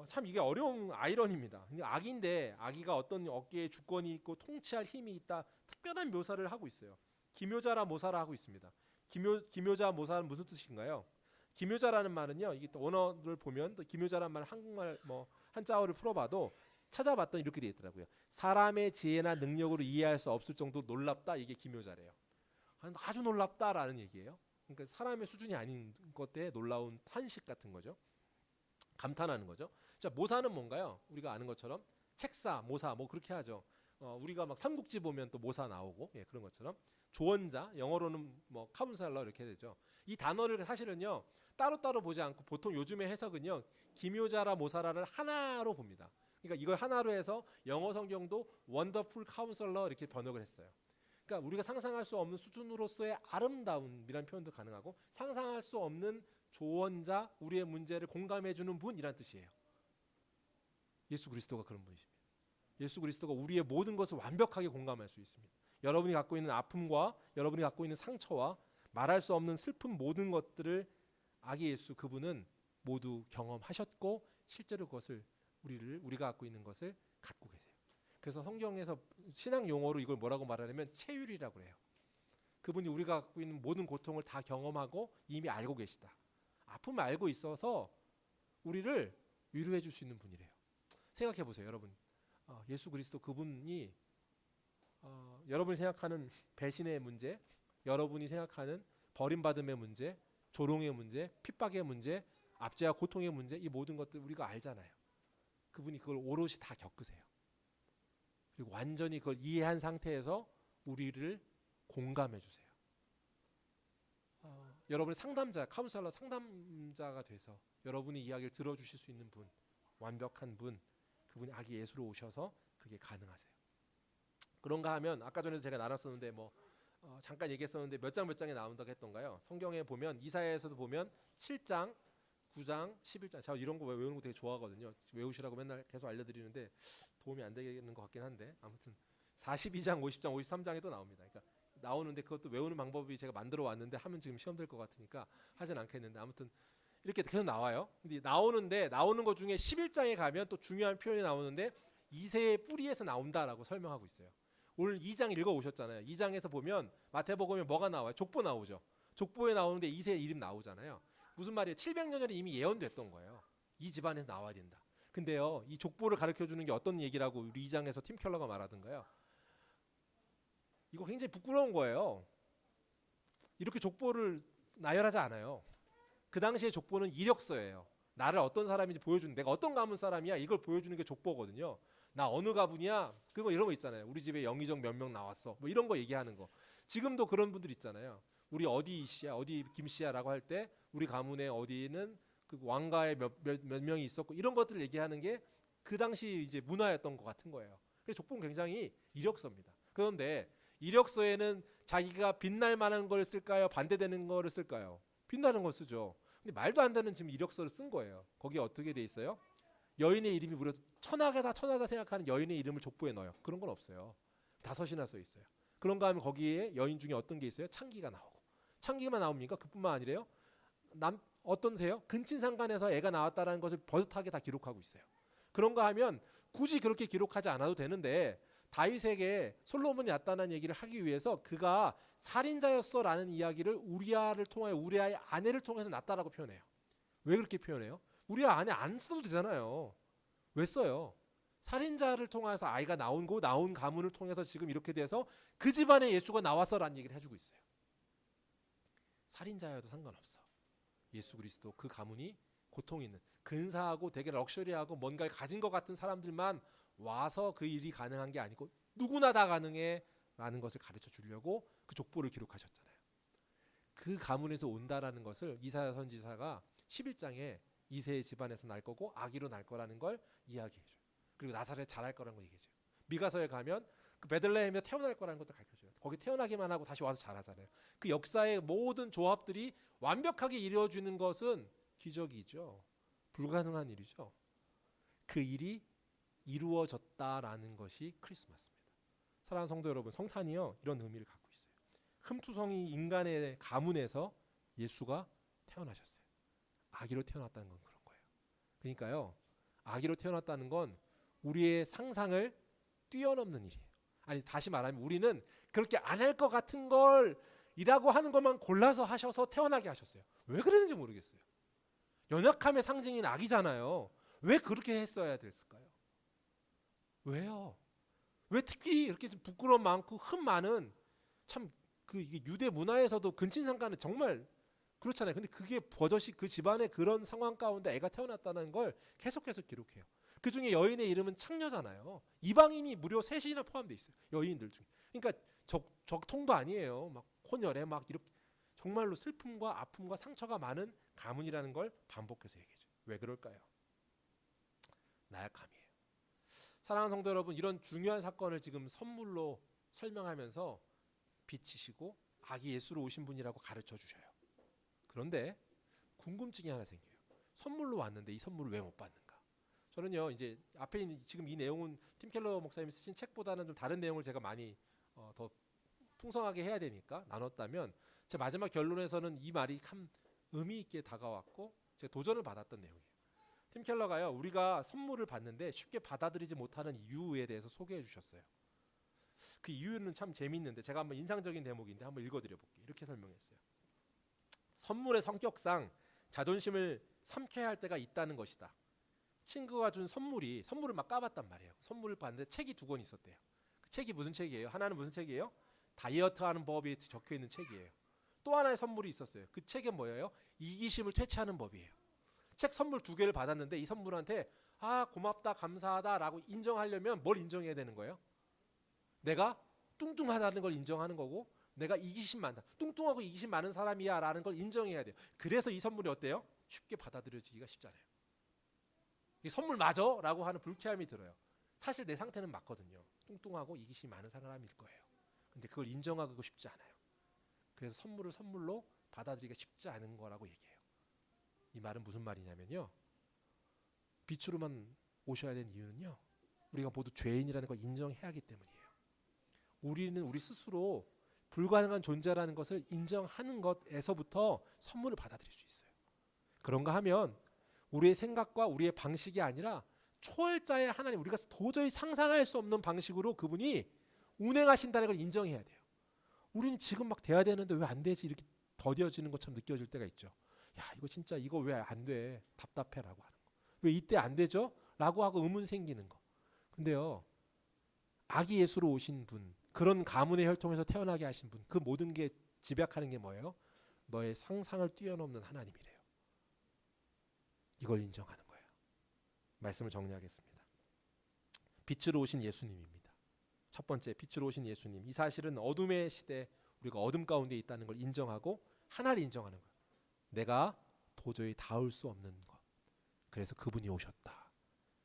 참 이게 어려운 아이러니입니다. 근데 아기인데 아기가 어떤 어깨에 주권이 있고 통치할 힘이 있다. 특별한 묘사를 하고 있어요. 기묘자라 모사라 하고 있습니다. 기묘자 모사는 무슨 뜻인가요? 기묘자라는 말은요. 이게 또 원어를 보면 또 기묘자라는 말 한국말 뭐 한자어를 풀어봐도 찾아봤더니 이렇게 되어 있더라고요. 사람의 지혜나 능력으로 이해할 수 없을 정도 놀랍다. 이게 기묘자래요. 아주 놀랍다라는 얘기예요. 그러니까 사람의 수준이 아닌 것에 놀라운 탄식 같은 거죠. 감탄하는 거죠. 자, 모사는 뭔가요? 우리가 아는 것처럼 책사, 모사 뭐 그렇게 하죠. 우리가 막 삼국지 보면 또 모사 나오고 그런 것처럼 조언자, 영어로는 뭐 카운셀러 이렇게 되죠. 이 단어를 사실은요 따로따로 보지 않고 보통 요즘의 해석은요 기묘자라 모사라를 하나로 봅니다. 그러니까 이걸 하나로 해서 영어 성경도 원더풀 카운셀러 이렇게 번역을 했어요. 그러니까 우리가 상상할 수 없는 수준으로서의 아름다움이라는 표현도 가능하고 상상할 수 없는 조언자, 우리의 문제를 공감해주는 분이란 뜻이에요. 예수 그리스도가 그런 분이십니다. 예수 그리스도가 우리의 모든 것을 완벽하게 공감할 수 있습니다. 여러분이 갖고 있는 아픔과 여러분이 갖고 있는 상처와 말할 수 없는 슬픈 모든 것들을 아기 예수 그분은 모두 경험하셨고 실제로 그것을 우리가 갖고 있는 것을 갖고 계세요. 그래서 성경에서 신앙 용어로 이걸 뭐라고 말하냐면 체휼이라고 해요. 그분이 우리가 갖고 있는 모든 고통을 다 경험하고 이미 알고 계시다. 아픔을 알고 있어서 우리를 위로해 줄 수 있는 분이래요. 생각해 보세요, 여러분. 예수 그리스도 그분이 여러분이 생각하는 배신의 문제, 여러분이 생각하는 버림받음의 문제, 조롱의 문제, 핍박의 문제, 압제와 고통의 문제, 이 모든 것들 우리가 알잖아요. 그분이 그걸 오롯이 다 겪으세요. 그리고 완전히 그걸 이해한 상태에서 우리를 공감해 주세요. 여러분의 상담자, 카운셀러 상담자가 돼서 여러분의 이야기를 들어주실 수 있는 분, 완벽한 분, 그분이 아기 예수로 오셔서 그게 가능하세요. 그런가 하면 아까 전에도 제가 나눴었는데 잠깐 얘기했었는데 몇 장에 나온다고 했던가요? 성경에 보면 이사야에서도 보면 7장, 9장, 11장 제가 이런 거 외우는 거 되게 좋아하거든요. 외우시라고 맨날 계속 알려드리는데 도움이 안 되는 것 같긴 한데 아무튼 42장, 50장, 53장에도 나옵니다. 그러니까 나오는데 그것도 외우는 방법이 제가 만들어 왔는데 하면 지금 시험 될 것 같으니까 하진 않겠는데 아무튼 이렇게 계속 나와요. 근데 나오는 것 중에 11장에 가면 또 중요한 표현이 나오는데 이새의 뿌리에서 나온다라고 설명하고 있어요. 오늘 2장 읽어 오셨잖아요. 2장에서 보면 마태복음에 뭐가 나와요? 족보 나오죠. 족보에 나오는데 이새 이름 나오잖아요. 무슨 말이에요? 700년 전에 이미 예언됐던 거예요. 이 집안에서 나와야 된다. 근데요, 이 족보를 가르쳐 주는 게 어떤 얘기라고 우리 2장에서 팀 켈러가 말하던가요? 이거 굉장히 부끄러운 거예요. 이렇게 족보를 나열하지 않아요. 그 당시에 족보는 이력서예요. 나를 어떤 사람인지 보여주는, 내가 어떤 가문 사람이야 이걸 보여주는 게 족보거든요. 나 어느 가문이야, 그거 이런 거 있잖아요. 우리 집에 영의정 몇 명 나왔어, 뭐 이런 거 얘기하는 거. 지금도 그런 분들 있잖아요. 우리 어디 씨야, 어디 김씨야라고 할 때 우리 가문에 어디는 그 왕가에 몇 명이 있었고 이런 것들을 얘기하는 게 그 당시 이제 문화였던 것 같은 거예요. 그래서 족보는 굉장히 이력서입니다. 그런데 이력서에는 자기가 빛날 만한 걸 쓸까요? 반대되는 거를 쓸까요? 빛나는 걸 쓰죠. 근데 말도 안 되는 지금 이력서를 쓴 거예요. 거기에 어떻게 돼 있어요? 여인의 이름이 무려 천하다 생각하는 여인의 이름을 족보에 넣어요. 그런 건 없어요. 5이나 써 있어요. 그런가 하면 거기에 여인 중에 어떤 게 있어요? 창기가 나오고. 창기만 나옵니까? 그뿐만 아니래요. 어떤세요? 근친상간에서 애가 나왔다는 것을 버젓하게 다 기록하고 있어요. 그런가 하면 굳이 그렇게 기록하지 않아도 되는데 다윗에게 솔로몬이 낳았다는 얘기를 하기 위해서 그가 살인자였어라는 이야기를 우리아를 통하여 우리아의 아내를 통해서 낳았다라고 표현해요. 왜 그렇게 표현해요? 우리아 아내 안 써도 되잖아요. 왜 써요? 살인자를 통해서 아이가 나온 가문을 통해서 지금 이렇게 돼서 그 집안에 예수가 나왔어라는 얘기를 해주고 있어요. 살인자여도 상관없어. 예수 그리스도 그 가문이 고통 있는 근사하고 되게 럭셔리하고 뭔가를 가진 것 같은 사람들만 와서 그 일이 가능한 게 아니고 누구나 다 가능해 라는 것을 가르쳐 주려고 그 족보를 기록하셨잖아요. 그 가문에서 온다라는 것을 이사야 선지자가 11장에 이새의 집안에서 날 거고 아기로 날 거라는 걸 이야기해줘요. 그리고 나사렛 자랄 거라는 걸 얘기해줘요. 미가서에 가면 그 베들레헴에 태어날 거라는 것도 가르쳐줘요. 거기 태어나기만 하고 다시 와서 자라잖아요. 그 역사의 모든 조합들이 완벽하게 이루어지는 것은 기적이죠. 불가능한 일이죠. 그 일이 이루어졌다라는 것이 크리스마스입니다. 사랑하는 성도 여러분, 성탄이요 이런 의미를 갖고 있어요. 흠투성이 인간의 가문에서 예수가 태어나셨어요. 아기로 태어났다는 건 그런 거예요. 그러니까요, 아기로 태어났다는 건 우리의 상상을 뛰어넘는 일이에요. 아니, 다시 말하면 우리는 그렇게 안 할 것 같은 걸 이라고 하는 것만 골라서 하셔서 태어나게 하셨어요. 왜 그랬는지 모르겠어요. 연약함의 상징인 아기잖아요. 왜 그렇게 했어야 됐을까요? 왜요? 왜 특히 이렇게 좀 부끄러움 많고 흠 많은 참 그 유대 문화에서도 근친상간은 정말 그렇잖아요. 근데 그게 버젓이 그 집안의 그런 상황 가운데 애가 태어났다는 걸 계속해서 기록해요. 그 중에 여인의 이름은 창녀잖아요. 이방인이 무려 셋이나 포함되어 있어요. 여인들 중에. 그러니까 적통도 아니에요. 막 혼혈에 막 이렇게 정말로 슬픔과 아픔과 상처가 많은 가문이라는 걸 반복해서 얘기해줘요. 왜 그럴까요? 나약함이에요. 사랑하는 성도 여러분, 이런 중요한 사건을 지금 선물로 설명하면서 비치시고 아기 예수로 오신 분이라고 가르쳐 주셔요. 그런데 궁금증이 하나 생겨요. 선물로 왔는데 이 선물을 왜 못 받는가? 저는요, 이제 앞에 있는 지금 이 내용은 팀 켈러 목사님이 쓰신 책보다는 좀 다른 내용을 제가 많이 더 풍성하게 해야 되니까 나눴다면 제 마지막 결론에서는 이 말이 참 의미 있게 다가왔고 제가 도전을 받았던 내용이에요. 팀 켈러가요, 우리가 선물을 받는데 쉽게 받아들이지 못하는 이유에 대해서 소개해 주셨어요. 그 이유는 참 재미있는데 제가 한번 인상적인 대목인데 한번 읽어드려 볼게요. 이렇게 설명했어요. 선물의 성격상 자존심을 삼켜야 할 때가 있다는 것이다. 친구가 준 선물을 막 까봤단 말이에요. 선물을 봤는데 책이 2권 있었대요. 그 책이 무슨 책이에요? 하나는 무슨 책이에요? 다이어트하는 법이 적혀 있는 책이에요. 또 하나의 선물이 있었어요. 그 책은 뭐예요? 이기심을 퇴치하는 법이에요. 책 선물 2개를 받았는데 이 선물한테 고맙다 감사하다라고 인정하려면 뭘 인정해야 되는 거예요? 내가 뚱뚱하다는 걸 인정하는 거고 내가 이기심 많다. 뚱뚱하고 이기심 많은 사람이야 라는 걸 인정해야 돼요. 그래서 이 선물이 어때요? 쉽게 받아들여지기가 쉽잖아요. 이게 선물 맞아? 라고 하는 불쾌함이 들어요. 사실 내 상태는 맞거든요. 뚱뚱하고 이기심 많은 사람일 거예요. 근데 그걸 인정하기가 쉽지 않아요. 그래서 선물을 선물로 받아들이기가 쉽지 않은 거라고 얘기해요. 이 말은 무슨 말이냐면요, 빛으로만 오셔야 되는 이유는요, 우리가 모두 죄인이라는 걸 인정해야 하기 때문이에요. 우리는 우리 스스로 불가능한 존재라는 것을 인정하는 것에서부터 선물을 받아들일 수 있어요. 그런가 하면 우리의 생각과 우리의 방식이 아니라 초월자의 하나님, 우리가 도저히 상상할 수 없는 방식으로 그분이 운행하신다는 걸 인정해야 돼요. 우리는 지금 막 돼야 되는데 왜 안 되지? 이렇게 더뎌지는 것처럼 느껴질 때가 있죠. 야, 이거 진짜 이거 왜 안 돼? 답답해라고 하는 거. 왜 이때 안 되죠? 라고 하고 의문 생기는 거. 근데요, 아기 예수로 오신 분, 그런 가문의 혈통에서 태어나게 하신 분, 그 모든 게 집약하는 게 뭐예요? 너의 상상을 뛰어넘는 하나님이래요. 이걸 인정하는 거예요. 말씀을 정리하겠습니다. 빛으로 오신 예수님입니다. 첫 번째, 빛으로 오신 예수님. 이 사실은 어둠의 시대, 우리가 어둠 가운데 있다는 걸 인정하고 하나를 인정하는 거예요. 내가 도저히 닿을 수 없는 것. 그래서 그분이 오셨다.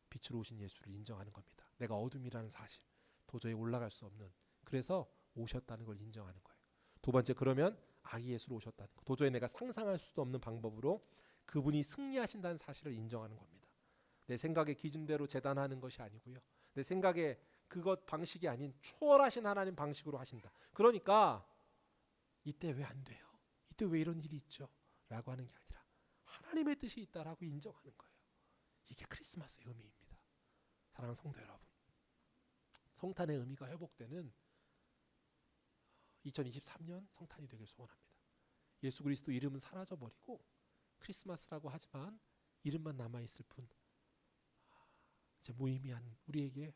빛으로 오신 예수를 인정하는 겁니다. 내가 어둠이라는 사실, 도저히 올라갈 수 없는. 그래서 오셨다는 걸 인정하는 거예요. 두 번째, 그러면 아기 예수로 오셨다는 거. 도저히 내가 상상할 수도 없는 방법으로 그분이 승리하신다는 사실을 인정하는 겁니다. 내 생각의 기준대로 재단하는 것이 아니고요. 내 생각의 그것 방식이 아닌 초월하신 하나님 방식으로 하신다. 그러니까 이때 왜 안 돼요? 이때 왜 이런 일이 있죠? 라고 하는 게 아니라 하나님의 뜻이 있다라고 인정하는 거예요. 이게 크리스마스의 의미입니다. 사랑하는 성도 여러분, 성탄의 의미가 회복되는 2023년 성탄이 되길 소원합니다. 예수 그리스도 이름은 사라져버리고 크리스마스라고 하지만 이름만 남아있을 뿐 이제 무의미한 우리에게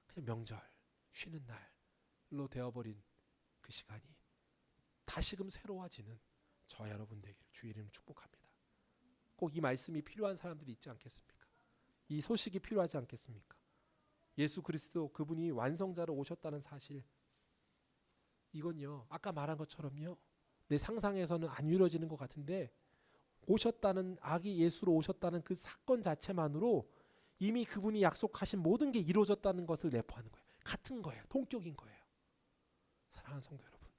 그냥 명절, 쉬는 날로 되어버린 그 시간이 다시금 새로워지는 저 여러분 되기를 주의 이름으로 축복합니다. 꼭 이 말씀이 필요한 사람들이 있지 않겠습니까? 이 소식이 필요하지 않겠습니까? 예수 그리스도 그분이 완성자로 오셨다는 사실, 이건요 아까 말한 것처럼요 내 상상에서는 안 이루어지는 것 같은데 오셨다는, 아기 예수로 오셨다는 그 사건 자체만으로 이미 그분이 약속하신 모든 게 이루어졌다는 것을 내포하는 거예요. 같은 거예요. 동격인 거예요. 사랑하는 성도 여러분,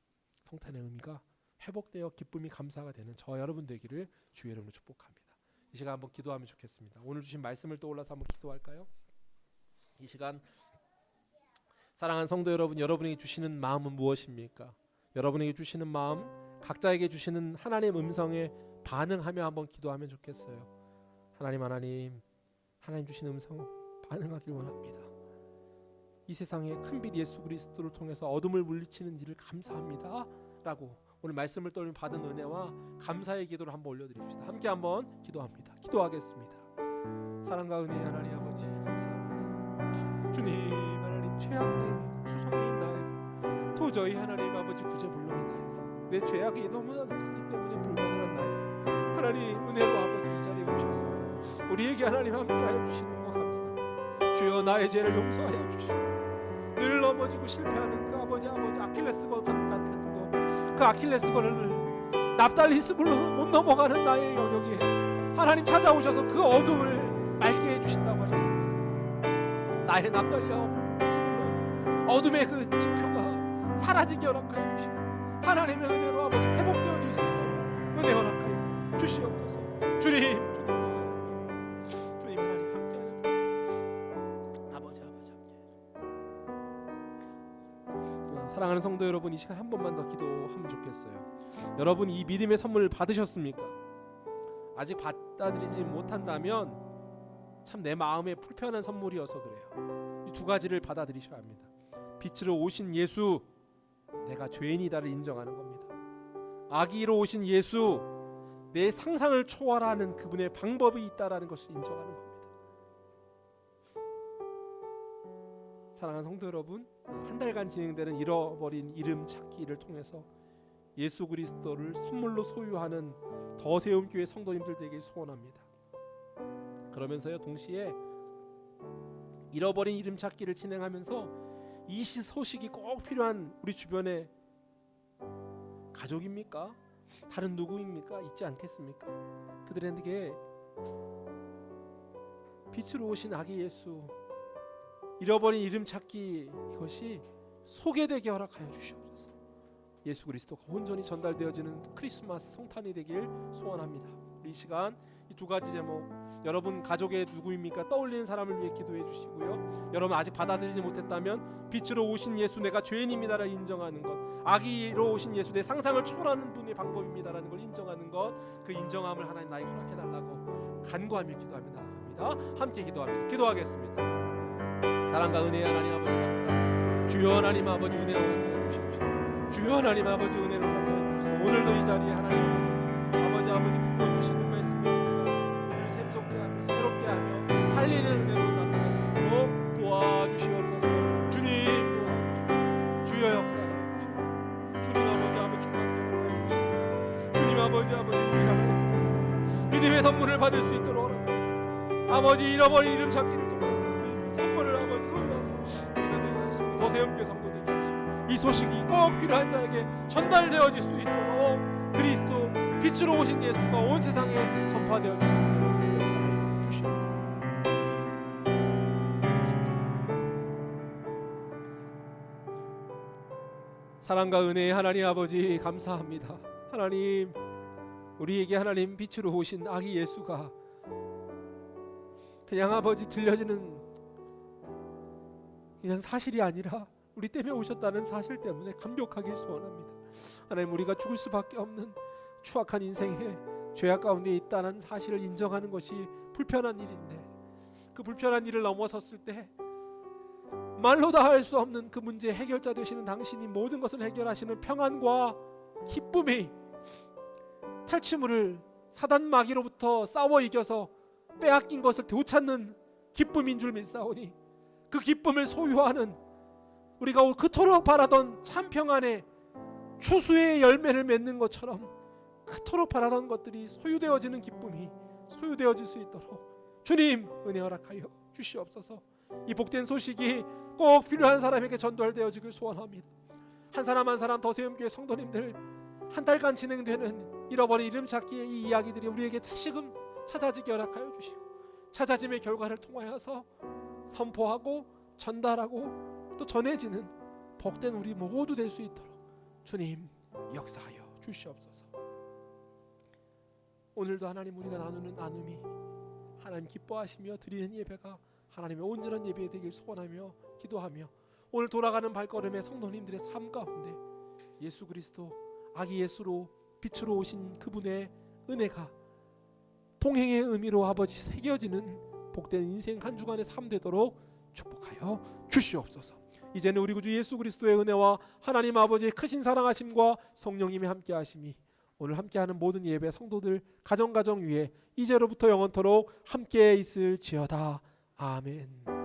성탄의 의미가 회복되어 기쁨이 감사가 되는 저 여러분 되기를 주의 이름으로 축복합니다. 이 시간 한번 기도하면 좋겠습니다. 오늘 주신 말씀을 떠올라서 한번 기도할까요? 이 시간 사랑하는 성도 여러분, 여러분에게 주시는 마음은 무엇입니까? 여러분에게 주시는 마음, 각자에게 주시는 하나님의 음성에 반응하며 한번 기도하면 좋겠어요. 하나님 주시는 음성 반응하길 원합니다. 이 세상에 큰빛 예수 그리스도를 통해서 어둠을 물리치는 일을 감사합니다 라고 오늘 말씀을 떠올리며 받은 은혜와 감사의 기도를 한번 올려드립시다. 함께 한번 기도합니다. 기도하겠습니다. 사랑과 은혜의 하나님 아버지 감사합니다. 주님 하나님, 죄악된 수성인 나에게, 도저히 하나님 아버지 구제불능인 나에게, 내 죄악이 너무나도 크기 때문에 불가능한 나에게 하나님 은혜로 아버지 이 자리에 오셔서 우리에게 하나님 함께하여 주시는 것 감사합니다. 주여 나의 죄를 용서하여 주시고 늘 넘어지고 실패하는 그 아버지 아킬레스건 같은 거, 그 아킬레스건을 납달리 스불로 못 넘어가는 나의 영역에 하나님 찾아오셔서 그 어둠을 맑게 해주신다고 하셨습니다. 나의 납달리와 스불로 어둠의 그 지표가 사라지게 허락하여 주시고 하나님의 은혜로 아버지 회복되어 줄 수 있도록 은혜 허락하여 주시옵소서. 주님 하나님 함께하여 주옵소서. 아버지 사랑하는 성도 여러분, 이 시간 한 번만 더 기도하면 좋겠어요. 여러분 이 믿음의 선물을 받으셨습니까? 아직 받아들이지 못한다면 참 내 마음에 불편한 선물이어서 그래요. 이 두 가지를 받아들이셔야 합니다. 빛으로 오신 예수, 내가 죄인이다를 인정하는 겁니다. 아기로 오신 예수, 내 상상을 초월하는 그분의 방법이 있다라는 것을 인정하는 겁니다. 사랑하는 성도 여러분, 한 달간 진행되는 잃어버린 이름 찾기를 통해서 예수 그리스도를 선물로 소유하는 더세움교회 성도님들 되길 소원합니다. 그러면서요 동시에 잃어버린 이름 찾기를 진행하면서 이 소식이 꼭 필요한 우리 주변에 가족입니까? 다른 누구입니까? 있지 않겠습니까? 그들에게 빛으로 오신 아기 예수, 잃어버린 이름 찾기, 이것이 소개되게 허락하여 주시옵소서. 예수 그리스도가 온전히 전달되어지는 크리스마스 성탄이 되길 소원합니다. 우리 이 시간 이 두 가지 제목, 여러분 가족의 누구입니까? 떠올리는 사람을 위해 기도해 주시고요. 여러분 아직 받아들이지 못했다면 빛으로 오신 예수, 내가 죄인입니다를 인정하는 것, 아기로 오신 예수, 내 상상을 초월하는 분의 방법입니다라는 걸 인정하는 것, 그 인정함을 하나님 나에게 허락해 달라고 간구하며 기도하며 나아갑니다. 함께 기도합니다. 기도하겠습니다. 사랑과 은혜의 하나님 아버지 감사합니다. 주여 하나님 아버지 은혜 허락하여 주십시오. 주여 하나님 아버지 은혜를 허락하여 주소서. 오늘도 이 자리에 하나님 아버지 부어주시는 말씀의 은혜가 우리를 샘솟게 하며 새롭게 하며 살리는 은혜로 나타날 수 있도록 도와주시옵소서. 주님 도와주시옵소서. 주여 역사해 주시옵소서. 주님 아버지 충만케 해주시옵소서. 주님 아버지 우리 하나님께서 믿음의 선물을 받을 수 있도록 허락하시옵소서. 아버지 잃어버린 이름 찾기를 통해서 우리 선물을 아버지 소유하고 우리가 되게 하시고 더세움교회 성도 되게 하시고 이 소식이 꼭 필요한 자에게 전달되어질 수 있도록 그리스도 빛으로 오신 예수가 온 세상에 전파되어질 수 있도록 역사하여 주시옵소서. 사랑과 은혜의 하나님 아버지 감사합니다. 하나님, 우리에게 하나님 빛으로 오신 아기 예수가 그냥 아버지 들려지는 그냥 사실이 아니라 우리 때문에 오셨다는 사실 때문에 감격하길 소원합니다. 하나님, 우리가 죽을 수밖에 없는 추악한 인생에 죄악 가운데 있다는 사실을 인정하는 것이 불편한 일인데, 그 불편한 일을 넘어섰을 때 말로 다 할 수 없는 그 문제의 해결자 되시는 당신이 모든 것을 해결하시는 평안과 기쁨이 탈취물을 사단 마귀로부터 싸워 이겨서 빼앗긴 것을 되찾는 기쁨인 줄 믿사오니, 그 기쁨을 소유하는 우리가 그토록 바라던 참 평안의 추수의 열매를 맺는 것처럼 그토록 바라던 것들이 소유되어지는 기쁨이 소유되어질 수 있도록 주님 은혜 허락하여 주시옵소서. 이 복된 소식이 꼭 필요한 사람에게 전달되어지길 소원합니다. 한 사람 한 사람 더세움교회 성도님들, 한 달간 진행되는 잃어버린 이름 찾기의 이 이야기들이 우리에게 다시금 찾아지게 허락하여 주시고, 찾아짐의 결과를 통하여서 선포하고 전달하고 또 전해지는 복된 우리 모두 될 수 있도록 주님 역사하여 주시옵소서. 오늘도 하나님, 우리가 나누는 나눔이 하나님 기뻐하시며 드리는 예배가 하나님의 온전한 예배 되길 소원하며 기도하며, 오늘 돌아가는 발걸음의 성도님들의 삶 가운데 예수 그리스도 아기 예수로 빛으로 오신 그분의 은혜가 동행의 의미로 아버지 새겨지는 복된 인생 한 주간의 삶 되도록 축복하여 주시옵소서. 이제는 우리 구주 예수 그리스도의 은혜와 하나님 아버지의 크신 사랑하심과 성령님의 함께하심이 오늘 함께하는 모든 예배 성도들 가정 위에 이제로부터 영원토록 함께 있을지어다. 아멘.